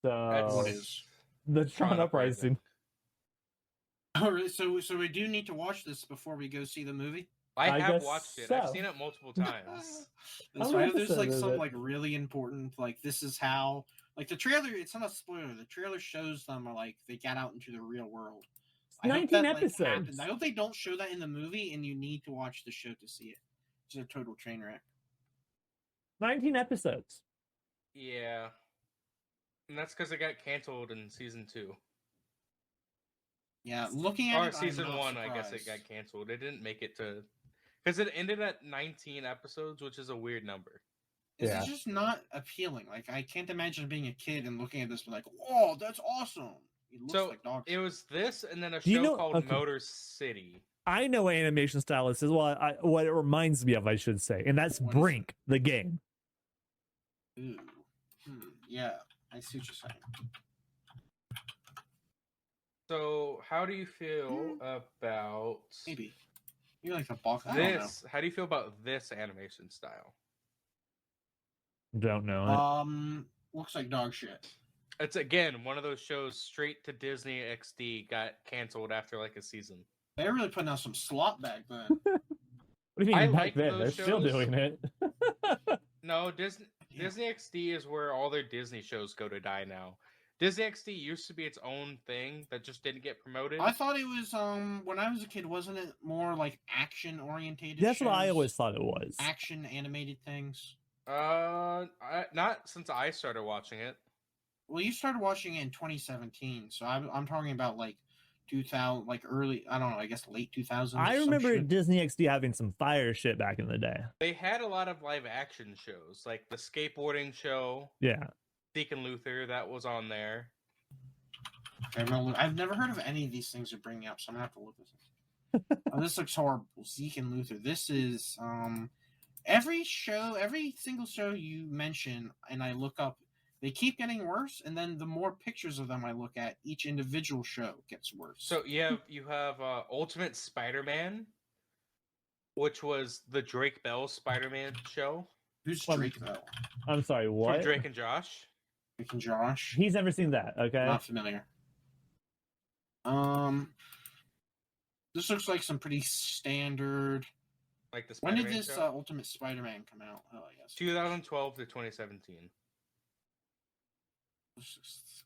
So what is the Tron Uprising? Oh, really? So we do need to watch this before we go see the movie. I have watched it. So. I've seen it multiple times. That's why there's some really important this is how the trailer. It's not a spoiler. The trailer shows them they got out into the real world. 19 episodes. I hope they don't show that in the movie, and you need to watch the show to see it. It's a total train wreck. 19 episodes. Yeah. And that's because it got canceled in season 2. Yeah, looking at Or it, season I'm not 1, surprised. I guess it got canceled. It didn't make it to... Because it ended at 19 episodes, which is a weird number. It's just not appealing. Like, I can't imagine being a kid and looking at this and like, "Whoa, that's awesome!" It looks like dog it shit. was this, and then a Do you show know- called okay. Motor City. I know what animation style this is. Well, what it reminds me of, I should say, and that's What is it? Brink, the game. Ooh. Yeah, I see what you're saying. So, how do you feel about Maybe. You like the box? I don't know. this? How do you feel about this animation style? Don't know it. Looks like dog shit. It's again one of those shows straight to Disney XD got canceled after like a season. They were really putting out some slop back then. What do you mean I back like then? They're those still shows. doing it. No, Disney Yeah. Disney XD is where all their Disney shows go to die now. Disney XD used to be its own thing that just didn't get promoted. I thought it was when I was a kid, wasn't it more like action orientated? That's what I always thought it was. Action animated things. Not since I started watching it. Well, you started watching it in 2017, so I'm talking about like 2000, like early. I don't know. I guess late 2000s. I some remember shit. Disney XD having some fire shit back in the day. They had a lot of live action shows, like the skateboarding show, Yeah. Deacon Luther, that was on there. I've never heard of any of these things you're bringing up, so I'm gonna have to look this up. Oh, this looks horrible. Zeke and Luther. This is every single show you mention, and I look up, they keep getting worse, and then the more pictures of them I look at, each individual show gets worse. So you have Ultimate Spider-Man, which was the Drake Bell Spider-Man show Who's Well, Drake though? I'm sorry, what? from Drake and Josh. Drake and Josh. He's never seen that, okay? Not familiar. This looks like some pretty standard. Like the When Spider-Man did this show. Ultimate Spider-Man come out? Oh, I guess. 2012 to 2017. Let's just,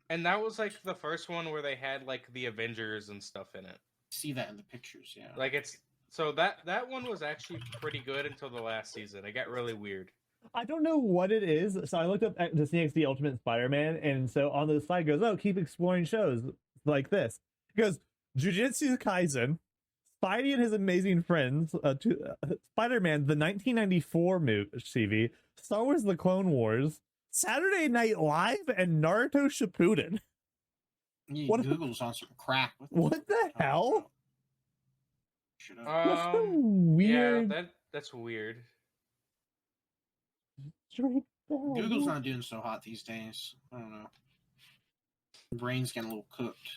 And that was like the first one where they had like the Avengers and stuff in it. see that in the pictures, yeah. Like it's so that one was actually pretty good until the last season. It got really weird. I don't know what it is. So I looked up Disney XD Ultimate Spider-Man, and so on the slide goes, "Oh, keep exploring shows like this." It goes Jujutsu Kaisen, Spidey and His Amazing Friends, Spider-Man, the 1994 TV, Star Wars: The Clone Wars, Saturday Night Live, and Naruto Shippuden. Yeah, What- Google's on some crack. What the hell? Should have. That's so Yeah, weird. that's weird. Drake Bell. Google's not doing so hot these days. I don't know. Brain's getting a little cooked.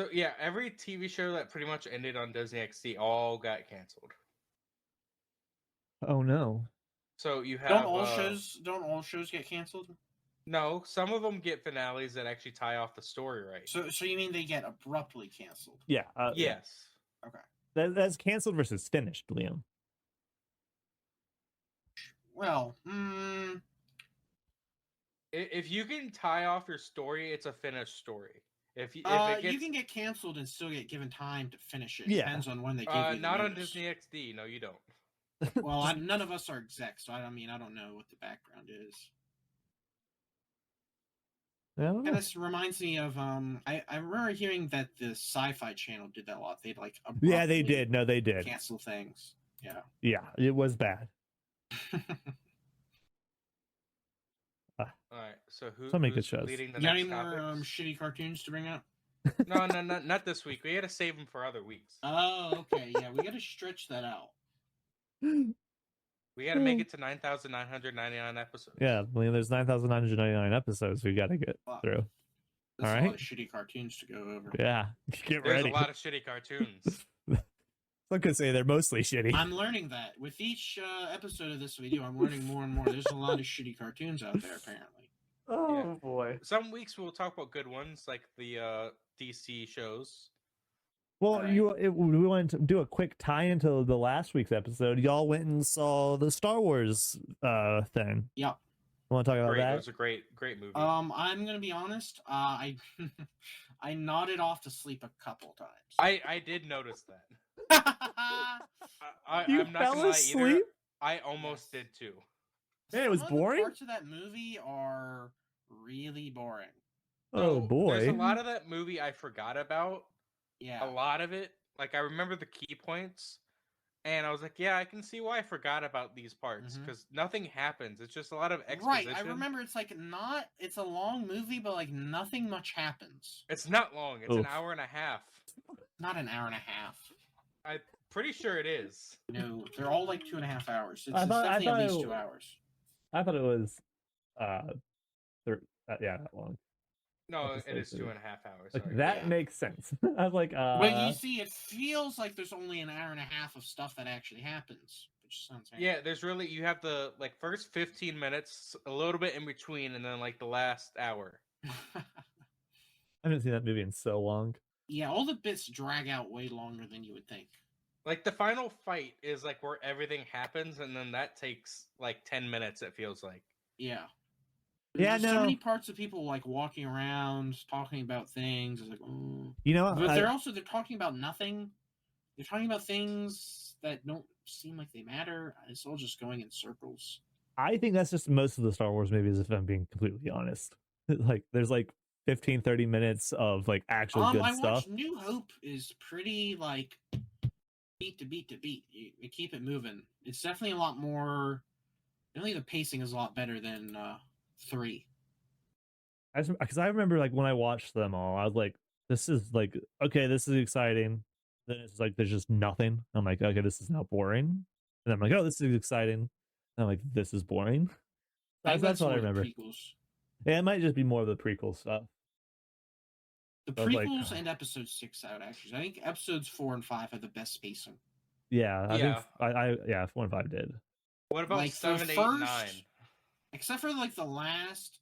So yeah, every TV show that pretty much ended on Disney XD all got canceled. Oh no. So you have Don't all shows get canceled? No, some of them get finales that actually tie off the story right. So you mean they get abruptly canceled? Yeah. Yes. Okay. That's canceled versus finished, Liam. Well, If you can tie off your story, it's a finished story. If it gets you can get canceled and still get given time to finish it. Yeah. Depends on when they give you the not on notice. Disney XD, no, you don't. Well, none of us are execs, so I don't know what the background is. I don't know. And this reminds me of I remember hearing that the Sci-Fi Channel did that a lot. They'd like Yeah, they abruptly did. No, they did. cancel things. Yeah. Yeah, it was bad. All right, so So many good who's shows. leading the You got any next more topics? shitty cartoons to bring up? No, not this week. We had to save them for other weeks. Oh, okay. Yeah, we got to stretch that out. We got to make it to 9,999 episodes. Yeah, Liam, there's 9,999 episodes we got to get Fuck. through. There's All a right. lot of shitty cartoons to go over. Yeah, get There's ready. a lot of shitty cartoons. I could say they're mostly shitty. I'm learning that. With each episode of this video, I'm learning more and more. There's a lot of shitty cartoons out there, apparently. Oh Yeah. boy. Some weeks we'll talk about good ones, like the DC shows. Well, Right. we wanted to do a quick tie into the last week's episode. Y'all went and saw the Star Wars thing. Yeah. Want to talk about Great, it that? was a great movie. I'm gonna be honest. I I nodded off to sleep a couple times. I did notice that. You I'm not fell gonna lie either. asleep? I almost did too. Man, it was Some of the boring? parts of that movie are really boring. Oh So, boy. There's a lot of that movie I forgot about. Yeah. A lot of it. Like, I remember the key points. And I was like, yeah, I can see why I forgot about these parts. Because nothing happens. It's just a lot of exposition. Right, I remember it's it's a long movie, but like nothing much happens. It's not long. It's an hour and a half. Not an hour and a half. I'm pretty sure it is. No, they're all like 2.5 hours. It's I thought definitely at least 2 hours. I thought it was, yeah, that long. No, That's it is crazy. 2.5 hours. Like, Sorry. that makes sense. I was like, But you see, it feels like there's only an hour and a half of stuff that actually happens, which sounds. Yeah, there's really you have the first 15 minutes, a little bit in between, and then like the last hour. I haven't seen that movie in so long. Yeah, all the bits drag out way longer than you would think. Like the final fight is like where everything happens, and then that takes like 10 minutes. It feels like. Yeah. Yeah, There's so many parts of people like walking around, talking about things. It's like, you know, but they're talking about nothing. They're talking about things that don't seem like they matter. It's all just going in circles. I think that's just most of the Star Wars movies, if I'm being completely honest. Like, there's like 15, 30 minutes of like actual good stuff. Watched New Hope is pretty like beat to beat to beat. You keep it moving. It's definitely a lot more. Really, the pacing is a lot better than 3. Because I remember like when I watched them all, I was like, this is like, okay, this is exciting. Then it's like there's just nothing. I'm like, okay, this is now boring. And I'm like, oh, this is exciting. And I'm like, this is boring. That's what I remember. Yeah, it might just be more of the prequel stuff. The prequels and episode 6 out, actually. I think episodes 4 and 5 have the best pacing. Yeah, I think 4 and 5 did. What about like 7, 8, 9? Except for like the last.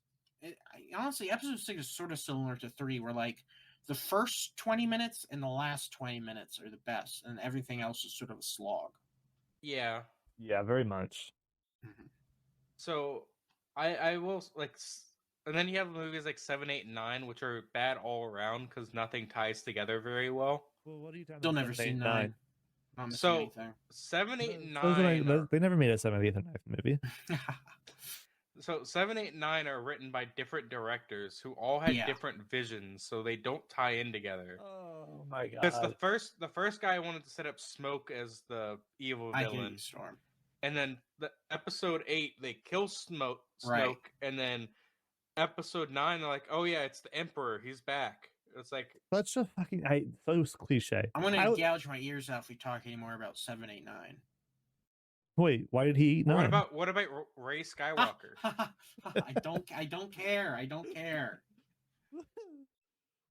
Honestly, episode 6 is sort of similar to 3, where like the first 20 minutes and the last 20 minutes are the best, and everything else is sort of a slog. Yeah. Yeah, very much. Mm-hmm. So, I will like. And then you have movies like 7, 8, and 9, which are bad all around because nothing ties together very well. Well, what are you talking Still never seen 9. Not missing so, anything. 7, 8, and 9. They never made a 7th, 8th, and 9th movie. So 7, 8, and 9 are written by different directors who all had different visions, so they don't tie in together. Oh my god! Because the first guy wanted to set up Smoke as the evil villain, Storm, and then the episode 8 they kill Smoke, and then episode 9 they're like, oh yeah, it's the Emperor, he's back. It's like such a fucking so cliche. I'm gonna gouge my ears out if we talk anymore about 7, 8, 9. Wait, why did he eat 9? What about Rey Skywalker? I don't care.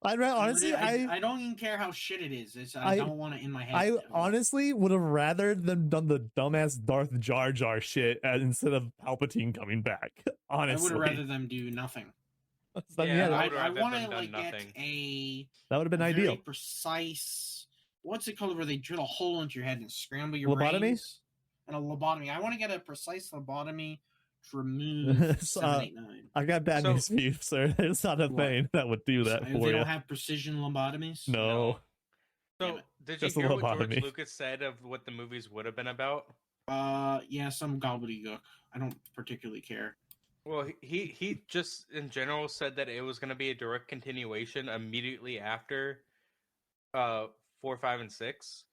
Honestly, I don't even care how shit it is. I don't want it in my head. I honestly would have rather them done the dumbass Darth Jar Jar shit instead of Palpatine coming back. Honestly, I would have rather them do nothing. I want to like get that would have been ideal. Precise. What's it called where they drill a hole into your head and scramble your lobotomy? brains? And a lobotomy. I want to get a precise lobotomy to remove 7, 8, 9. I got bad news for you, sir. There's not a thing that would do that for you. They don't have precision lobotomies? No. So, did you hear what George Lucas said of what the movies would have been about? Yeah, some gobbledygook. I don't particularly care. Well, he just in general said that it was going to be a direct continuation immediately after 4, 5, and 6.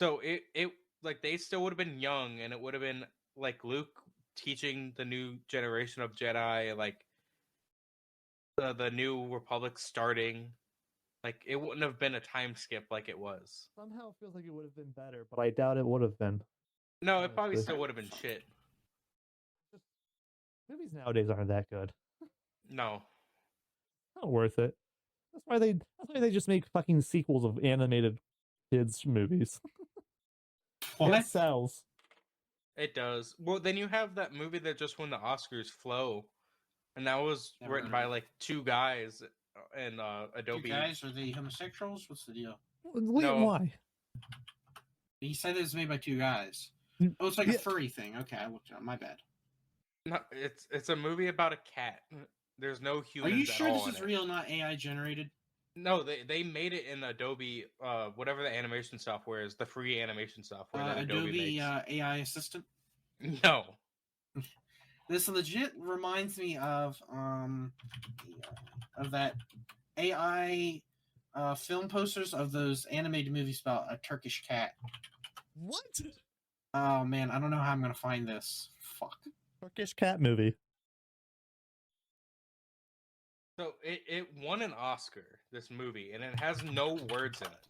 So it like they still would have been young, and it would have been like Luke teaching the new generation of Jedi, like the new Republic starting. Like it wouldn't have been a time skip like it was. Somehow it feels like it would have been better, but I doubt it would have been. No, it probably still would have been shit. Movies nowadays aren't that good. No, not worth it. That's why they just make fucking sequels of animated kids movies. What? It sells. It does. Well, then you have that movie that just won the Oscars, Flow, and that was written by like 2 guys in Adobe. 2 guys? Are they homosexuals? What's the deal? No. Why? He said it was made by 2 guys. Oh, it's like a furry thing. Okay, I looked it up. My bad. No, it's a movie about a cat. There's no humans. Are you sure at all this is real, not AI generated? No, they made it in Adobe, whatever the animation software is, the free animation software that Adobe makes. AI assistant? No. This legit reminds me of that AI film posters of those animated movies about a Turkish cat. What? Oh man, I don't know how I'm gonna find this. Fuck. Turkish cat movie. So it won an Oscar, this movie, and it has no words in it.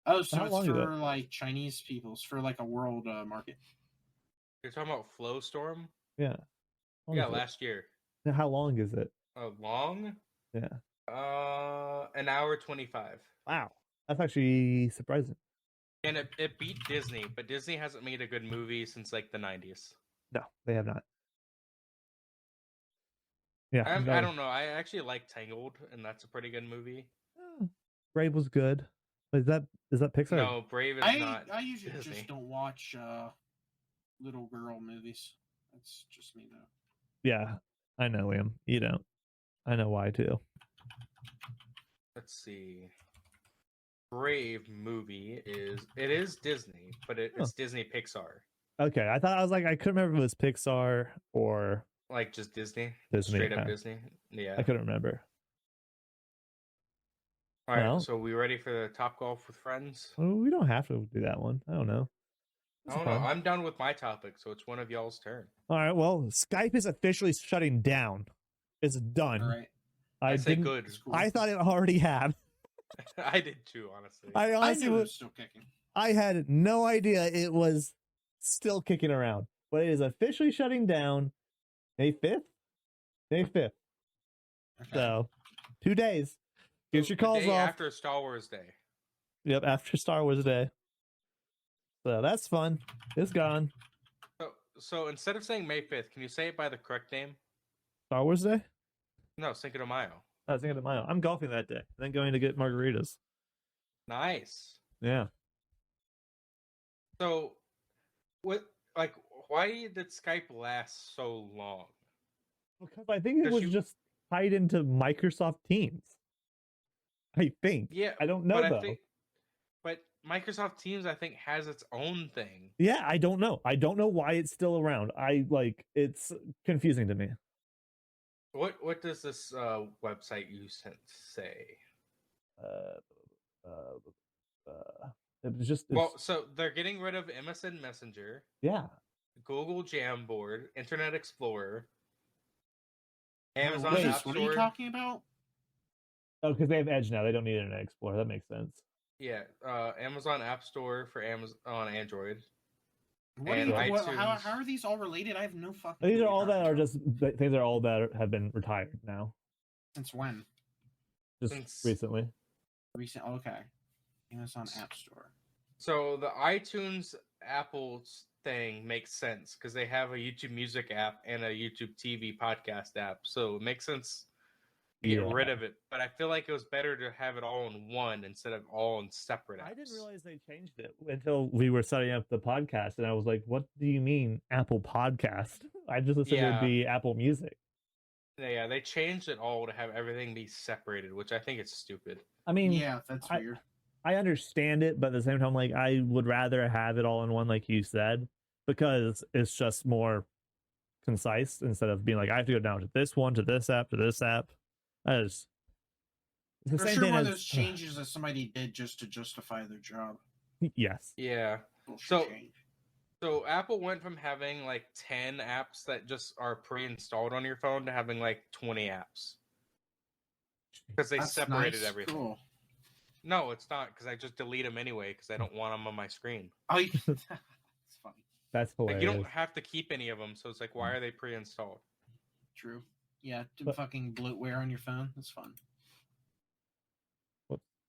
Oh, so How it's long is for it? like Chinese peoples, for like a world market. You're talking about Flowstorm? Yeah. How long Yeah, is it? last year. Now, how long is it? Long? Yeah. An hour 25. Wow. That's actually surprising. And it beat Disney, but Disney hasn't made a good movie since like the 90s. No, they have not. Yeah. I don't know. I actually like Tangled, and that's a pretty good movie. Brave was good. Is that Pixar? No, Brave is not. I usually Disney. just don't watch little girl movies. That's just me though. Yeah, I know, Liam. You don't. I know why too. Let's see. Brave movie is Disney, but it's Disney Pixar. Okay, I couldn't remember if it was Pixar or Like just Disney. Disney. Straight up Disney. Yeah. I couldn't remember. All right, Well, so we ready for the Top Golf with Friends? well, we don't have to do that one. I don't know. I don't know. I'm done with my topic, so it's one of y'all's turn. All right. Well, Skype is officially shutting down. It's done. All right. I say didn't- good. I thought it already had. I did too, honestly. I honestly knew it was still kicking. I had no idea it was still kicking around, but it is officially shutting down May 5th. May 5th. Okay. So 2 days. Get your calls the day off. after Star Wars Day. Yep, after Star Wars Day. So that's fun. It's gone. So instead of saying May 5th, can you say it by the correct name? Star Wars Day? No, Cinco de Mayo. I was thinking of mine. I'm golfing that day, then going to get margaritas. Nice. Yeah. So, why did Skype last so long? Because I think it was just tied into Microsoft Teams. I think. Yeah, I don't know though. But Microsoft Teams, I think, has its own thing. Yeah, I don't know. I don't know why it's still around. It's confusing to me. What does this website you sent say? It was just so they're getting rid of MSN Messenger. Yeah. Google Jamboard, Internet Explorer, Amazon Wait, App Store. What are you talking about? Oh, because they have Edge now. They don't need Internet Explorer. That makes sense. Yeah, Amazon App Store for Amazon on Android. What And are you, iTunes. how are these all related? I have no fucking. These clue are all what that you're are talking just things are all that have been retired now. about. Since when? Just Since- recently. Recent. Okay. Amazon App Store. So the iTunes Apple thing makes sense because they have a YouTube Music app and a YouTube TV podcast app, so it makes sense to get rid of it. But I feel like it was better to have it all in one instead of all in separate apps. I didn't realize they changed it until we were setting up the podcast, and I was like, "What do you mean Apple Podcast?" I just assumed it would be Apple Music. Yeah, they changed it all to have everything be separated, which I think is stupid. I mean, Yeah, that's weird. I understand it, but at the same time, like, I would rather have it all in one, like you said, because it's just more concise instead of being like, I have to go down to this one, to this app, to this app. It's the For same sure, thing one as of those changes that somebody did just to justify their job. yes. Yeah. Bullshit change. So Apple went from having like 10 apps that just are pre-installed on your phone to having like 20 apps. Because they separated everything. Cool. No, it's not, because I just delete them anyway because I don't want them on my screen. Oh, it's funny. That's hilarious. Like, you don't have to keep any of them, so it's like, why are they pre-installed? True. Yeah, But- fucking bloatware on your phone. That's fun.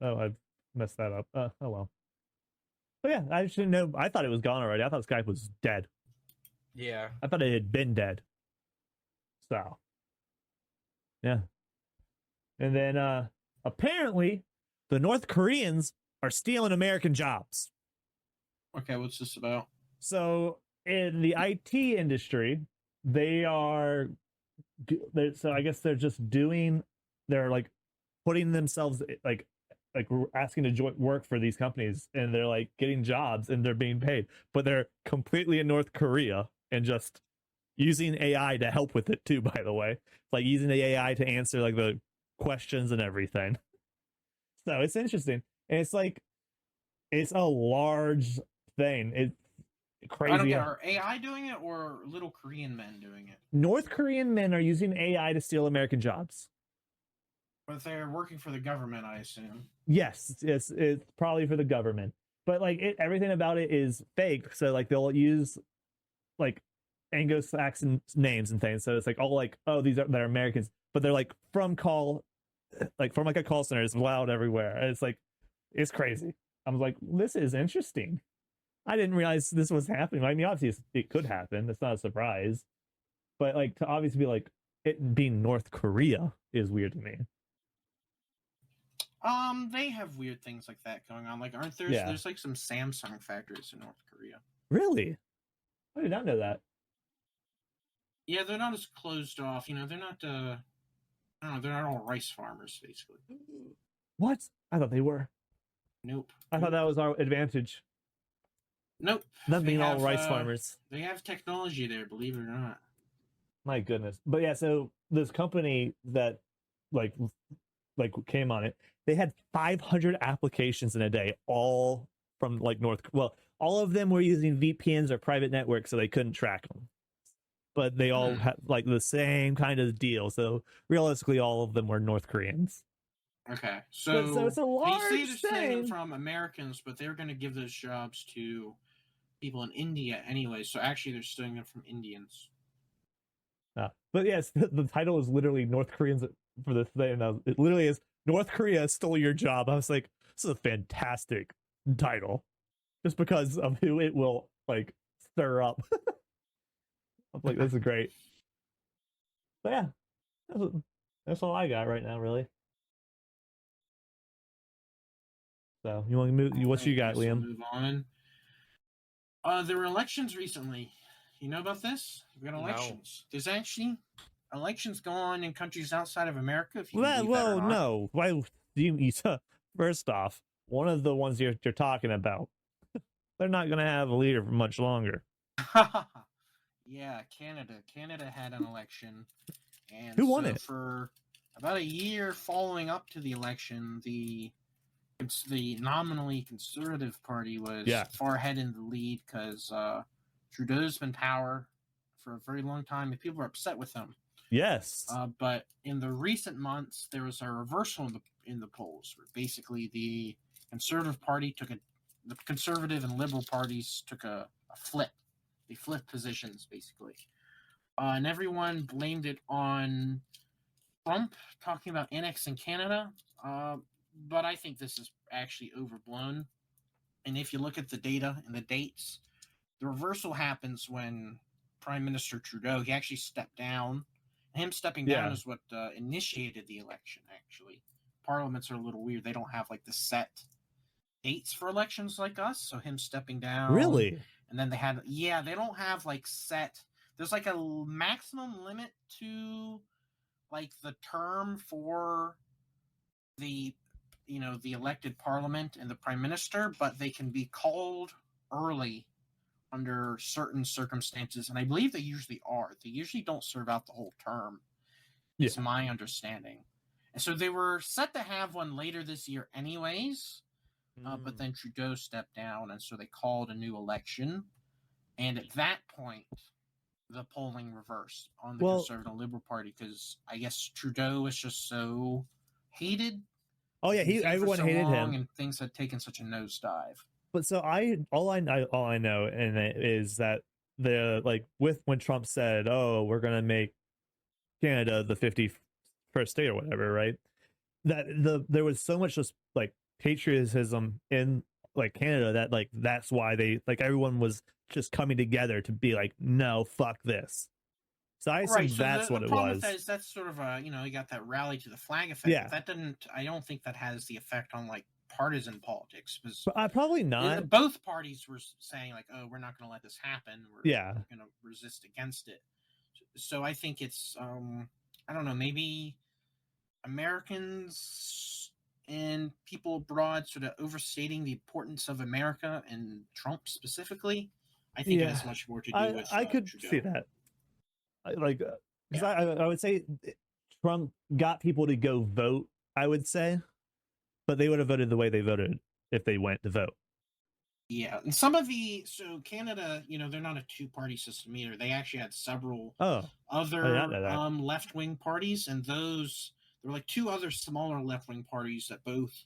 Oh, I messed that up. Oh well. But yeah, I just didn't know. I thought it was gone already. I thought Skype was dead. Yeah. I thought it had been dead. So, yeah. And then apparently the North Koreans are stealing American jobs. Okay, what's this about? So in the IT industry, they are. So I guess they're just doing. They're like putting themselves like asking to work for these companies, and they're like getting jobs and they're being paid, but they're completely in North Korea and just using AI to help with it too. By the way, like using the AI to answer like the questions and everything. So it's interesting, and it's like it's a large thing. It's crazy. I don't get, are AI doing it or little Korean men doing it? North Korean men are using AI to steal American jobs. But they're working for the government, I assume. Yes, it's probably for the government. But like everything about it is fake. So like they'll use like Anglo-Saxon names and things. So it's like all like, oh, they're Americans, but they're like from a call center. It's loud everywhere. And it's crazy. I was like, this is interesting. I didn't realize this was happening. I mean, obviously it could happen. It's not a surprise. But like to obviously be like it being North Korea is weird to me. They have weird things like that going on. Like, aren't there? Yeah. There's like some Samsung factories in North Korea. Really? I did not know that. Yeah, they're not as closed off. You know, they're not. I don't know. They're not all rice farmers, basically. What? I thought they were. Nope. I thought that was our advantage. Nope. Not being all rice farmers. They have technology there, believe it or not. My goodness. But yeah, so this company that like came on it, they had 500 applications in a day, all from like all of them were using VPNs or private networks, so they couldn't track them. But they all had like the same kind of deal. So realistically, all of them were North Koreans. Okay, so it's a large they say they're stealing from Americans, but they're going to give those jobs to people in India anyway. So actually, they're stealing them from Indians. But yes, the title is literally North Koreans for this thing. It literally is North Korea stole your job. I was like, this is a fantastic title, just because of who it will like stir up. I'm like, this is great. But yeah, that's all I got right now, really. So you want to move? What you got, Liam? Move on. There were elections recently. You know about this? We've got elections. No. There's actually elections going on in countries outside of America. If you well, no. Why do you? First off, one of the ones you're talking about, they're not going to have a leader for much longer. Yeah, Canada. Canada had an election, and who won it? For about a year following up to the election, the nominally conservative party was far ahead in the lead because Trudeau's been in power for a very long time, and people are upset with him. Yes. But in the recent months, there was a reversal in the polls, where basically the Conservative Party the Conservative and Liberal parties took a flip. They flipped positions, basically. And everyone blamed it on Trump talking about annexing Canada. But I think this is actually overblown. And if you look at the data and the dates, the reversal happens when Prime Minister Trudeau, he actually stepped down. Him stepping down is what initiated the election, actually. Parliaments are a little weird. They don't have like the set dates for elections like us. So him stepping down. Really? And then they don't have like set. There's like a maximum limit to like the term for the elected parliament and the prime minister, but they can be called early under certain circumstances, and I believe they usually are. They usually don't serve out the whole term. It's my understanding. And so they were set to have one later this year anyways, but then Trudeau stepped down, and so they called a new election. And at that point, the polling reversed on the Conservative and Liberal Party because I guess Trudeau was just so hated. Oh yeah, everyone hated him, and things had taken such a nosedive. But so all I know and it is that when Trump said, "Oh, we're gonna make Canada the 51st state or whatever," right? That there was so much just like patriotism in like Canada that like that's why they like everyone was just coming together to be like, "No, fuck this." So I assume that's what it was. That's sort of a you got that rally to the flag effect. Yeah. That didn't. I don't think that has the effect on like partisan politics. But probably not. Both parties were saying like, "Oh, we're not going to let this happen. We're going to resist against it." So I think it's I don't know, maybe Americans and people abroad sort of overstating the importance of America and Trump specifically. I think it has much more to do with I could Trudeau. see that. Because I would say Trump got people to go vote, I would say, but they would have voted the way they voted if they went to vote. Yeah, and Canada, they're not a two-party system either. They actually had several other left-wing parties, and there were like two other smaller left-wing parties that both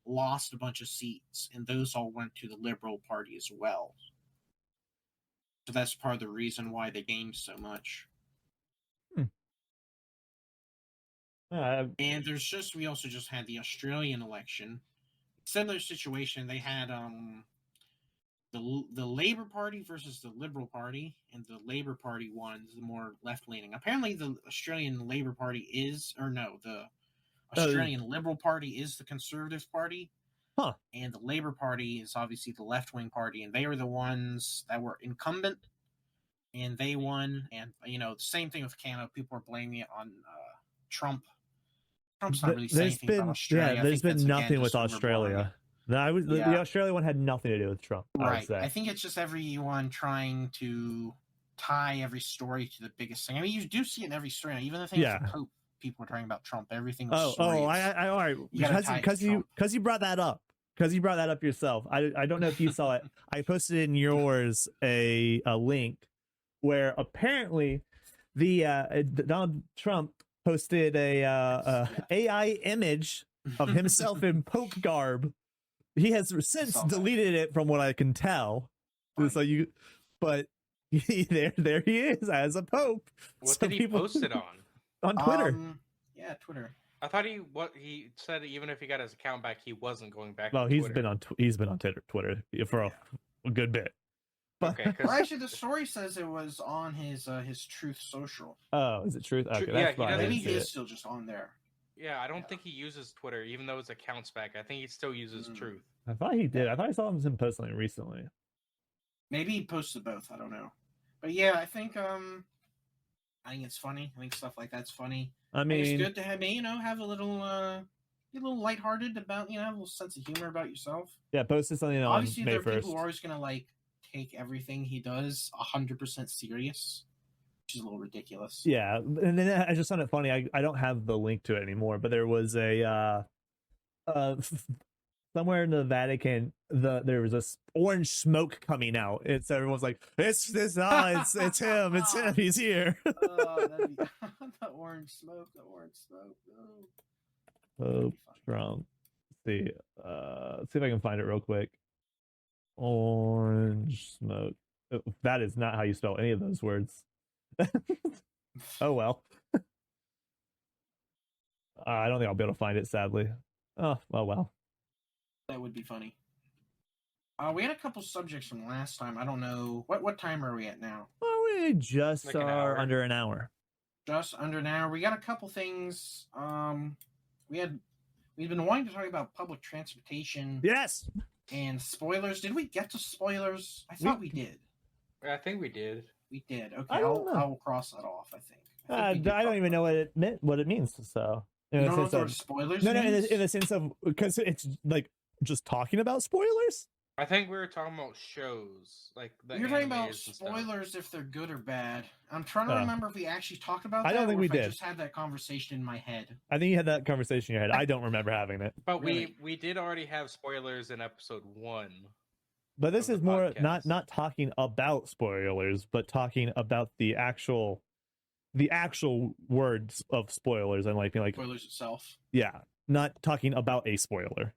lost a bunch of seats, and those all went to the Liberal Party as well. So that's part of the reason why they gained so much. And we also just had the Australian election. Similar situation. They had the Labour Party versus the Liberal Party, and the Labour Party won, the more left-leaning. Apparently, the Australian Labour Party the Australian Liberal Party is the Conservative Party, and the Labour Party is obviously the left-wing party, and they were the ones that were incumbent, and they won. And the same thing with Canada. People are blaming it on Trump. Trump's not really saying anything about Australia. Yeah, there's been nothing with Australia. The Australia one had nothing to do with Trump. Right. I think it's just everyone trying to tie every story to the biggest thing. I mean, you do see it in every story. Even the thing with the Pope, people are talking about Trump. Everything. All right. Because you brought that up. Because you brought that up yourself. I don't know if you saw it. I posted in yours a link where apparently the Donald Trump posted a AI image of himself in Pope garb. He has since deleted it, from what I can tell. So but there he is as a Pope. What did he post it on? On Twitter. Twitter. I thought he said even if he got his account back, he wasn't going back. Well, he's been on Twitter for a good bit. Okay. Well, actually, the story says it was on his Truth Social. Oh, is it Truth? Okay, maybe he is still just on there. Yeah, I don't think he uses Twitter, even though his account's back. I think he still uses Truth. I thought he did. I thought I saw him post something recently. Maybe he posted both. I don't know. But yeah, I think it's funny. I think stuff like that's funny. I mean, it's good to have have a little be a little lighthearted about have a little sense of humor about yourself. Yeah, posted something on May 1st. Obviously, there are people who are always gonna take everything he does 100% serious, which is a little ridiculous. Yeah, and then I just found it funny. I don't have the link to it anymore, but there was a somewhere in the Vatican, there was this orange smoke coming out. It's everyone's like, it's him, he's here. The orange smoke. Oh, Trump. Let's see if I can find it real quick. Orange smoke. That is not how you spell any of those words. Oh well. I don't think I'll be able to find it, sadly. Oh well. That would be funny. We had a couple subjects from last time. I don't know what time are we at now? Well, we just are under an hour. Just under an hour. We got a couple things. We've been wanting to talk about public transportation. Yes. And spoilers. Did we get to spoilers? I thought we did. I think we did. We did. Okay, I'll cross that off. I think I don't even know what it means. So you don't know what the spoilers? No, in the sense of because it's like just talking about spoilers. I think we were talking about shows, like you're talking about spoilers if they're good or bad. I'm trying to remember if we actually talked about that. I don't think we did. I just had that conversation in my head. I think you had that conversation in your head. I don't remember having it. But we did already have spoilers in episode 1. But this is more not talking about spoilers, but talking about the actual words of spoilers and like spoilers itself. Yeah, not talking about a spoiler.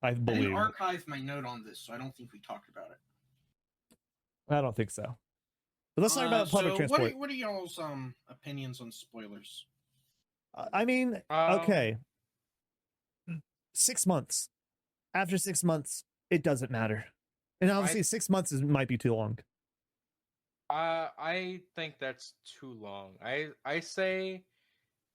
I believe. I archived my note on this, so I don't think we talked about it. I don't think so. But let's talk about public transport. What are y'all's opinions on spoilers? I mean, okay. 6 months. After 6 months, it doesn't matter. And obviously 6 months might be too long. I think that's too long. I say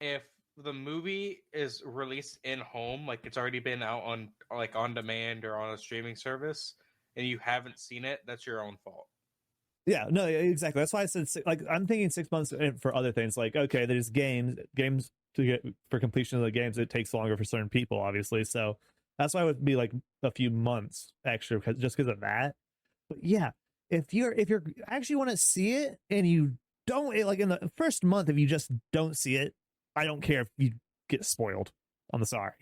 if the movie is released in home, like it's already been out on on demand or on a streaming service, and you haven't seen it, that's your own fault. Yeah, no, exactly. That's why I said I'm thinking 6 months for other things. Like, okay, there's games to get for completion of the games. It takes longer for certain people, obviously. So that's why it would be like a few months extra, just because of that. But yeah, if you actually want to see it and you don't like in the first month if you just don't see it, I don't care if you get spoiled. I'm sorry.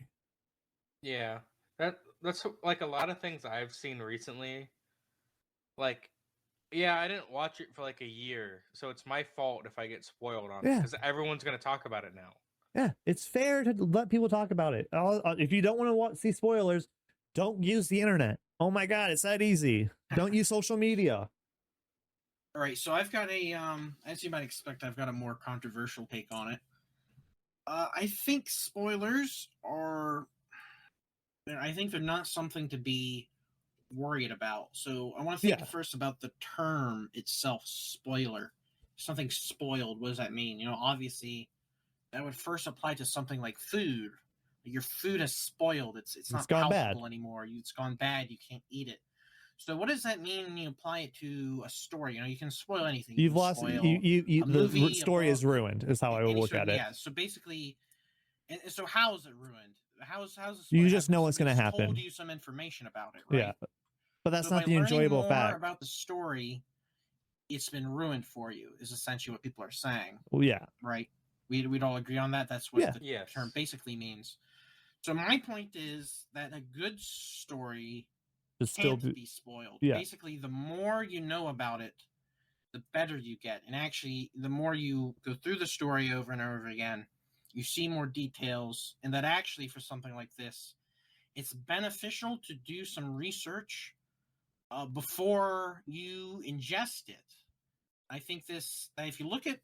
Yeah, that's like a lot of things I've seen recently. Like, yeah, I didn't watch it for like a year, so it's my fault if I get spoiled on it because everyone's gonna talk about it now. Yeah, it's fair to let people talk about it. If you don't want to see spoilers, don't use the internet. Oh my god, it's that easy. Don't use social media. All right, so I've got a as you might expect, I've got a more controversial take on it. I think spoilers are. I think they're not something to be worried about. So I want to think first about the term itself, spoiler. Something spoiled. What does that mean? Obviously, that would first apply to something like food. Your food has spoiled. It's not palatable anymore. It's gone bad. You can't eat it. So what does that mean when you apply it to a story? You can spoil anything. You've lost the story is ruined is how I would look at it. Yeah. So basically, so how is it ruined? How's you just know what's going to happen. Told you some information about it, right? Yeah, but that's not the enjoyable fact. About the story, it's been ruined for you. Is essentially what people are saying. Well, yeah, right. We'd all agree on that. That's what the term basically means. So my point is that a good story can't be spoiled. Yeah. Basically, the more you know about it, the better you get. And actually, the more you go through the story over and over again, you see more details. And that actually, for something like this, it's beneficial to do some research before you ingest it. I think that if you look at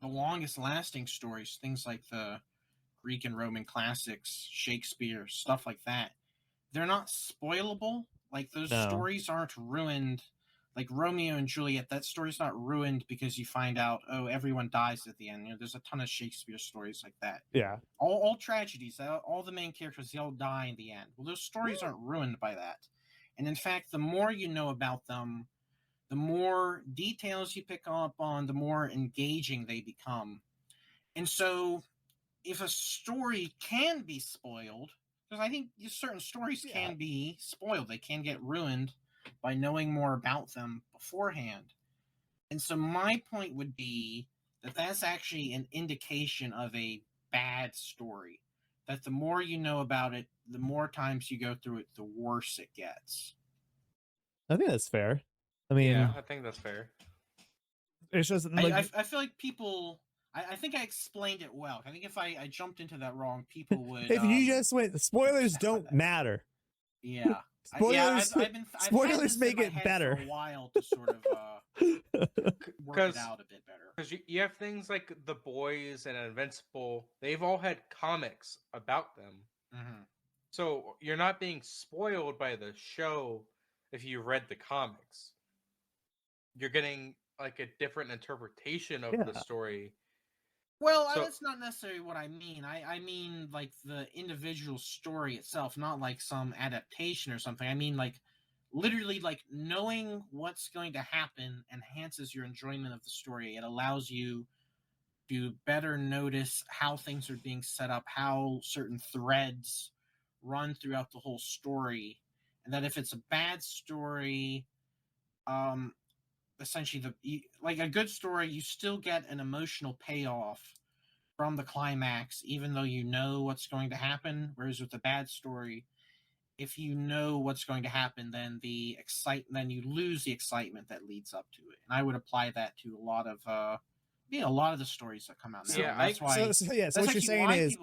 the longest lasting stories, things like the Greek and Roman classics, Shakespeare, stuff like that, they're not spoilable. Like those stories aren't ruined. Like Romeo and Juliet, that story's not ruined because you find out, everyone dies at the end. There's a ton of Shakespeare stories like that. Yeah. All tragedies, all the main characters, they all die in the end. Well, those stories aren't ruined by that. And in fact, the more you know about them, the more details you pick up on, the more engaging they become. And so if a story can be spoiled, because I think certain stories can be spoiled, they can get ruined by knowing more about them beforehand. And so my point would be that that's actually an indication of a bad story. That the more you know about it, the more times you go through it, the worse it gets. I think that's fair. I mean, yeah, I think that's fair. It's just I feel like people. I think I explained it well. I think if I jumped into that wrong, people would. If you just went, spoilers don't matter. Yeah. Spoilers. Spoilers make it better. For a while to sort of work it out a bit better. Because you have things like The Boys and Invincible. They've all had comics about them. Mm-hmm. So you're not being spoiled by the show if you read the comics. You're getting like a different interpretation of the story. Well, that's not necessarily what I mean. I mean like the individual story itself, not like some adaptation or something. I mean like literally like knowing what's going to happen enhances your enjoyment of the story. It allows you to better notice how things are being set up, how certain threads run throughout the whole story. And that if it's a bad story, essentially like a good story, you still get an emotional payoff from the climax, even though you know what's going to happen. Whereas with a bad story, if you know what's going to happen, then then you lose the excitement that leads up to it. And I would apply that to a lot of the stories that come out now. Yeah, that's why. So what you're saying is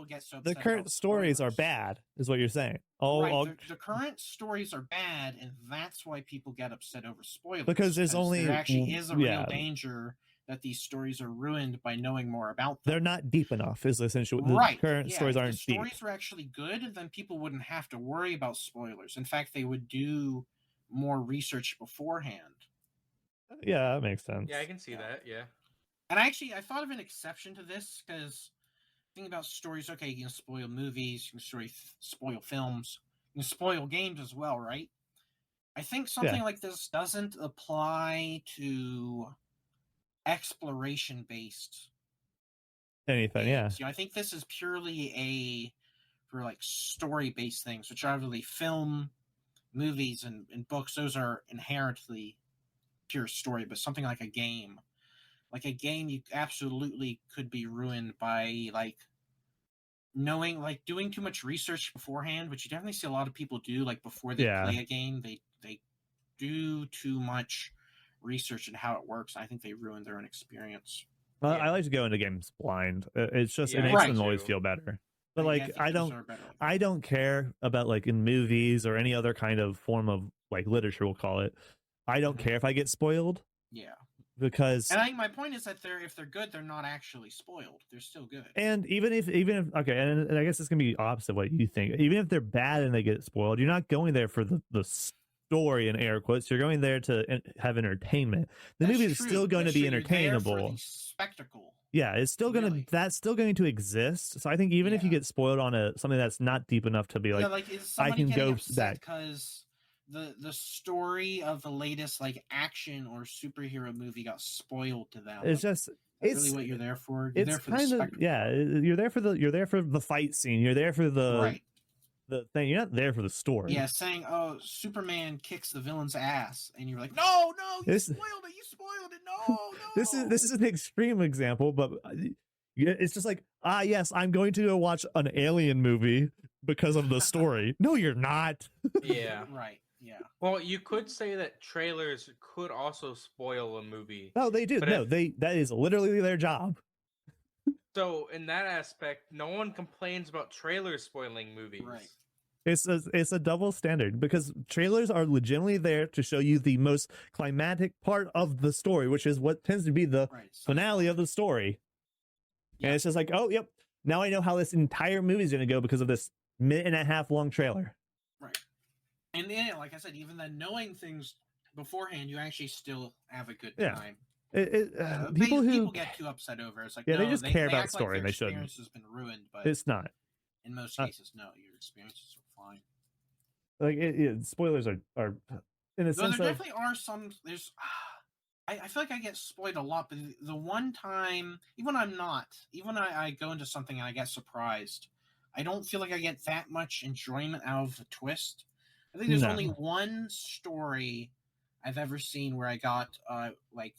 the current stories are bad, is what you're saying. The current stories are bad, and that's why people get upset over spoilers. Because there actually is a real danger that these stories are ruined by knowing more about them. They're not deep enough, is essentially the current stories aren't deep. If the stories were actually good, then people wouldn't have to worry about spoilers. In fact, they would do more research beforehand. Yeah, that makes sense. Yeah, I can see that, yeah. And I thought of an exception to this, because think about stories, okay, you can spoil movies, you can spoil films, you can spoil games as well, right? I think something like this doesn't apply to exploration-based anything, games. I think this is purely for like story-based things, which are really film, movies, and books. Those are inherently pure story, but something like a game. like a game you absolutely could be ruined by like knowing, like doing too much research beforehand, which you definitely see a lot of people do. Like before they play a game, they do too much research and how it works. I think they ruin their own experience. I like to go into games blind. It's just it makes them always feel better. But like I don't care about like in movies or any other kind of form of like literature, we'll call it. I don't care if I get spoiled. Yeah. Because and I think my point is that if they're good, they're not actually spoiled. They're still good. And even if okay, and I guess it's gonna be opposite of what you think. Even if they're bad and they get spoiled, you're not going there for the story in air quotes. You're going there to have entertainment. The movie is still going to be entertainable. Spectacle. Yeah, it's still gonna that's still going to exist. So I think even if you get spoiled on something that's not deep enough to be like I can go that because the story of the latest like action or superhero movie got spoiled to them. It's just it's really what you're there for. You're there for kind of you're there for the fight scene. You're there for the thing. You're not there for the story. Yeah, saying Superman kicks the villain's ass, and you're like, no, you spoiled it. You spoiled it. No. This is an extreme example, but it's just like yes, I'm going to go watch an alien movie because of the story. No, you're not. Yeah. Right. Yeah. Well, you could say that trailers could also spoil a movie. Oh, they do. No, that is literally their job. So in that aspect, no one complains about trailers spoiling movies. Right. It's a double standard because trailers are legitimately there to show you the most climactic part of the story, which is what tends to be the finale of the story. Yeah. And it's just like, oh, yep, now I know how this entire movie is going to go because of this minute and a half long trailer. Right. And then, like I said, even then, knowing things beforehand, you actually still have a good time. People get too upset over it. It's like, they just care about the story, and they shouldn't. Your experience has been ruined, but it's not. In most cases, no, your experiences are fine. Like spoilers are in a sense. There definitely are some. There's. I feel like I get spoiled a lot, but the one time, even I go into something and I get surprised, I don't feel like I get that much enjoyment out of the twist. I think there's only one story I've ever seen where I got like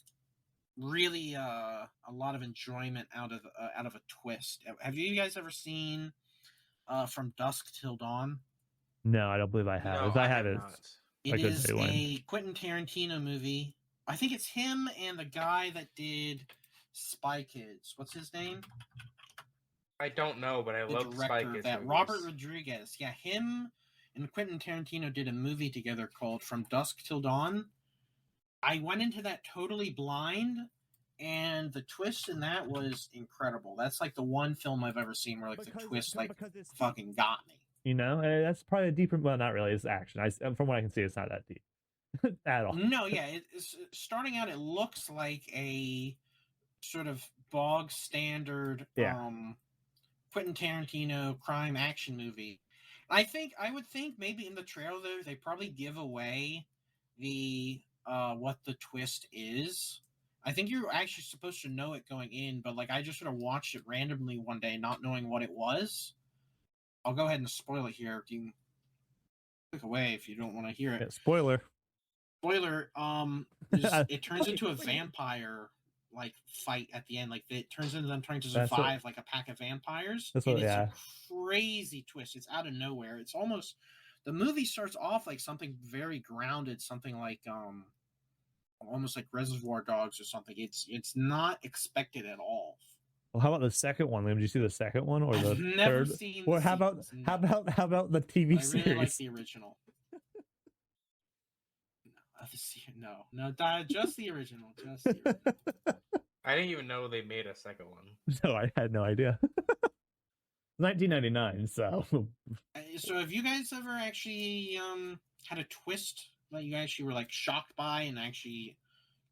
really a lot of enjoyment out of a twist. Have you guys ever seen From Dusk Till Dawn? No, I don't believe I have. If I have it, it is a Quentin Tarantino movie. I think it's him and the guy that did Spy Kids. What's his name? I don't know, but I love Spy Kids. Robert Rodriguez. Yeah, him and Quentin Tarantino did a movie together called From Dusk Till Dawn. I went into that totally blind, and the twist in that was incredible. That's like the one film I've ever seen where like the twist like fucking got me. You know, that's probably a deeper. Well, not really. It's action. From what I can see, it's not that deep at all. No, yeah. It's starting out. It looks like a sort of bog standard Quentin Tarantino crime action movie. I would think maybe in the trailer they probably give away the what the twist is. I think you're actually supposed to know it going in, but like I just sort of watched it randomly one day, not knowing what it was. I'll go ahead and spoil it here. You can click away if you don't want to hear it. Yeah, spoiler. It turns into a vampire like fight at the end. Like it turns into them trying to survive like a pack of vampires. It's a crazy twist. It's out of nowhere. It's almost the movie starts off like something very grounded, something like almost like Reservoir Dogs or something. It's not expected at all. Well, how about the second one? Did you see the second one or the never third? Seen or how about the TV series? I really like the original. No, just the original. Just the original. I didn't even know they made a second one. No, I had no idea. 1999. So have you guys ever actually had a twist that you actually were like shocked by and actually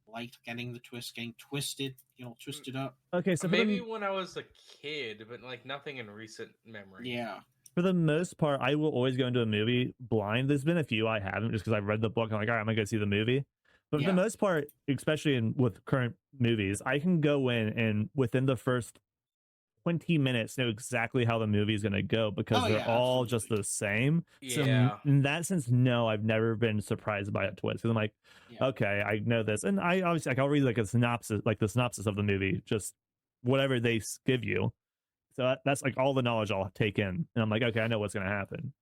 liked getting the twist, getting twisted, twisted up? Okay, so maybe when I was a kid, but like nothing in recent memory. Yeah. For the most part, I will always go into a movie blind. There's been a few I haven't just because I've read the book. I'm like, all right, I'm gonna go see the movie. But for the most part, especially with current movies, I can go in and within the first 20 minutes know exactly how the movie is going to go because they're all just the same. Yeah. So in that sense, no, I've never been surprised by a twist. Because I'm like, okay, I know this, and I obviously I'll read like a synopsis, like the synopsis of the movie, just whatever they give you. So that's like all the knowledge I'll take in, and I'm like, okay, I know what's going to happen.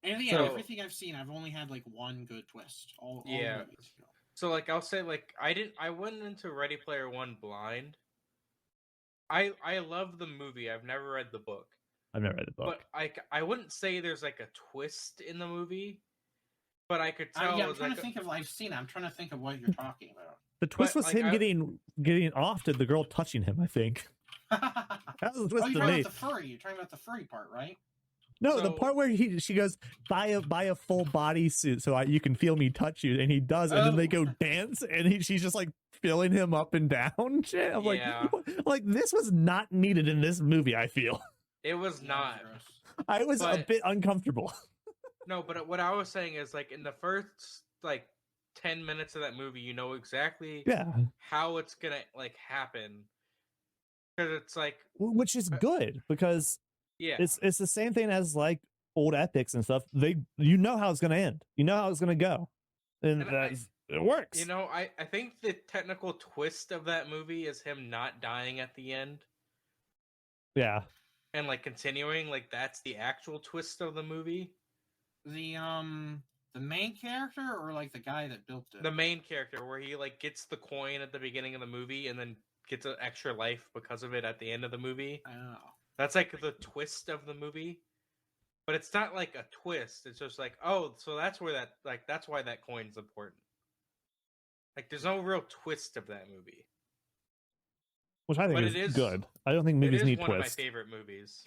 And yeah, everything I've seen, I've only had like one good twist. All movies. So like I'll say like I went into Ready Player One blind. I love the movie. I've never read the book. I've never read the book. But I wouldn't say there's like a twist in the movie. But I could tell. I'm trying to think of. I've seen it. I'm trying to think of what you're talking about. The twist was him getting off to the girl touching him, I think. That was the twist to me. You're talking about the furry part, right? No, the part where she goes, buy a full bodysuit so you can feel me touch you, and he does, and then they go dance, and she's just like filling him up and down. Shit. I'm like this was not needed in this movie. I feel it was not. I was a bit uncomfortable. No, but what I was saying is like in the first like 10 minutes of that movie, you know exactly how it's gonna like happen, because it's like, which is good because. Yeah, it's the same thing as like old epics and stuff. You know how it's gonna end. You know how it's gonna go, and it works. You know, I think the technical twist of that movie is him not dying at the end. Yeah, and like continuing, like that's the actual twist of the movie. The main character or like the guy that built it? The main character, where he like gets the coin at the beginning of the movie and then gets an extra life because of it at the end of the movie. Oh. That's like the twist of the movie, but it's not like a twist. It's just like, oh, so that's where that's why that coin's important. Like, there's no real twist of that movie, which I think is good. I don't think movies need twists. It is one of my favorite movies.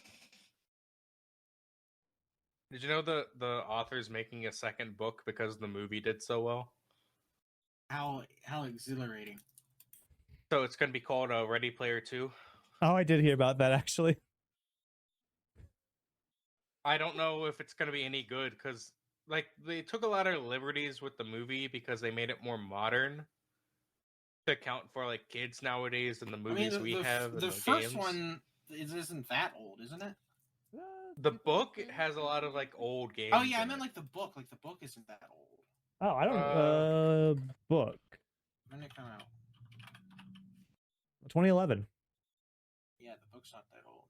Did you know the author's making a second book because the movie did so well? How exhilarating! So it's going to be called Ready Player 2. Oh, I did hear about that actually. I don't know if it's going to be any good because, like, they took a lot of liberties with the movie because they made it more modern to account for, like, kids nowadays and the movies we have. The first one isn't that old, isn't it? The book has a lot of, like, old games. Oh, yeah, I meant, like, the book. Like, the book isn't that old. Oh, I don't... book. When did it come out? 2011. Yeah, the book's not that old.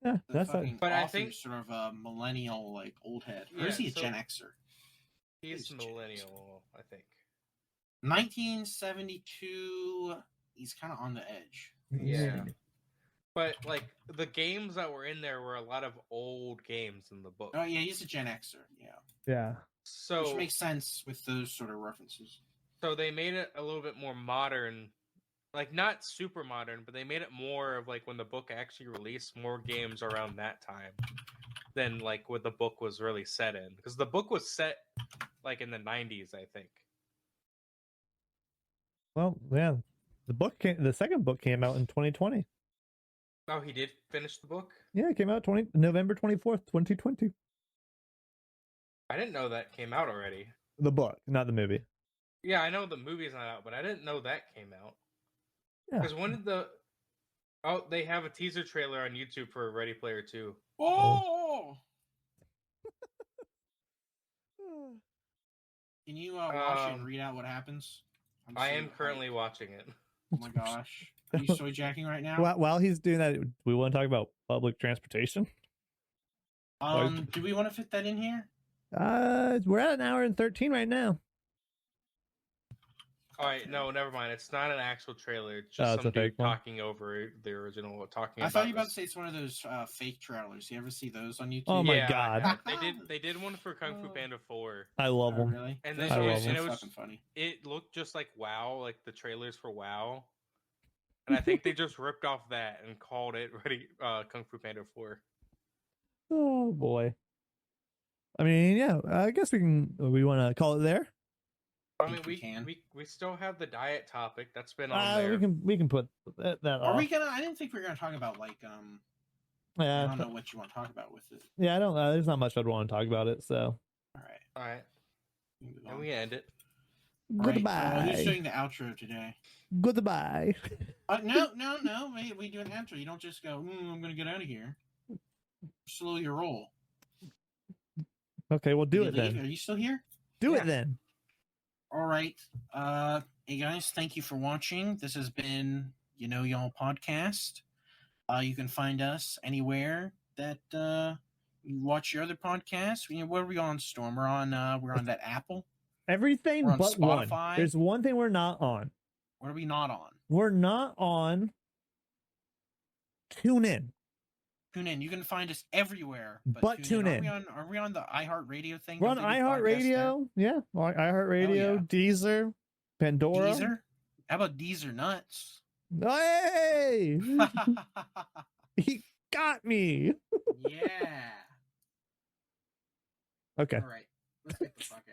Yeah, that's but I think sort of a millennial, like old head. Or is he a Gen Xer? He's millennial, I think. 1972. He's kind of on the edge. Yeah, but like the games that were in there were a lot of old games in the book. Oh yeah, he's a Gen Xer. Yeah. Yeah. So which makes sense with those sort of references. So they made it a little bit more modern. Like, not super modern, but they made it more of, like, when the book actually released, more games around that time than, like, what the book was really set in. Because the book was set, like, in the 90s, I think. Well, yeah. The second book came out in 2020. Oh, he did finish the book? Yeah, it came out November 24th, 2020. I didn't know that came out already. The book, not the movie. Yeah, I know the movie's not out, but I didn't know that came out. Because when did they have a teaser trailer on YouTube for Ready Player 2. Oh! Can you watch it and read out what happens? I am currently watching it. Oh my gosh. Are you soy jacking right now? While he's doing that, do we want to talk about public transportation? Do we want to fit that in here? We're at 1 hour and 13 right now. All right, no, never mind. It's not an actual trailer. It's just some dude talking over the original. I thought you were about to say it's one of those fake trailers. You ever see those on YouTube? Oh my god! They did one for Kung Fu Panda 4. I love them. Really? And then it was fucking funny. It looked just like WoW, like the trailers for WoW. And I think they just ripped off that and called it Kung Fu Panda 4. Oh boy. I mean, yeah. I guess we want to call it there. I mean, we still have the diet topic that's been on there. We can put that. Are we gonna? I didn't think we were gonna talk about like I don't know what you want to talk about with it. Yeah, I don't. There's not much I'd want to talk about it. So. All right. And we end it. Goodbye. Who's doing the outro today? Goodbye. No. We do an outro. You don't just go, I'm going to get out of here. Slow your roll. Okay, we'll do it leave? then. Are you still here? Do it then. All right. Hey, guys, thank you for watching. This has been Y'all Podcast. You can find us anywhere that you watch your other podcasts. Where are we on, Storm? We're on that Apple. Everything We're on but Spotify. one. There's one thing we're not on. What are we not on? We're not on TuneIn. TuneIn. You can find us everywhere. But TuneIn. Are we on the iHeartRadio thing? We're on iHeartRadio. Yeah. iHeartRadio, Deezer, Pandora. Deezer? How about Deezer Nuts? Hey! He got me. Yeah. Okay. All right. Let's get the fuck out.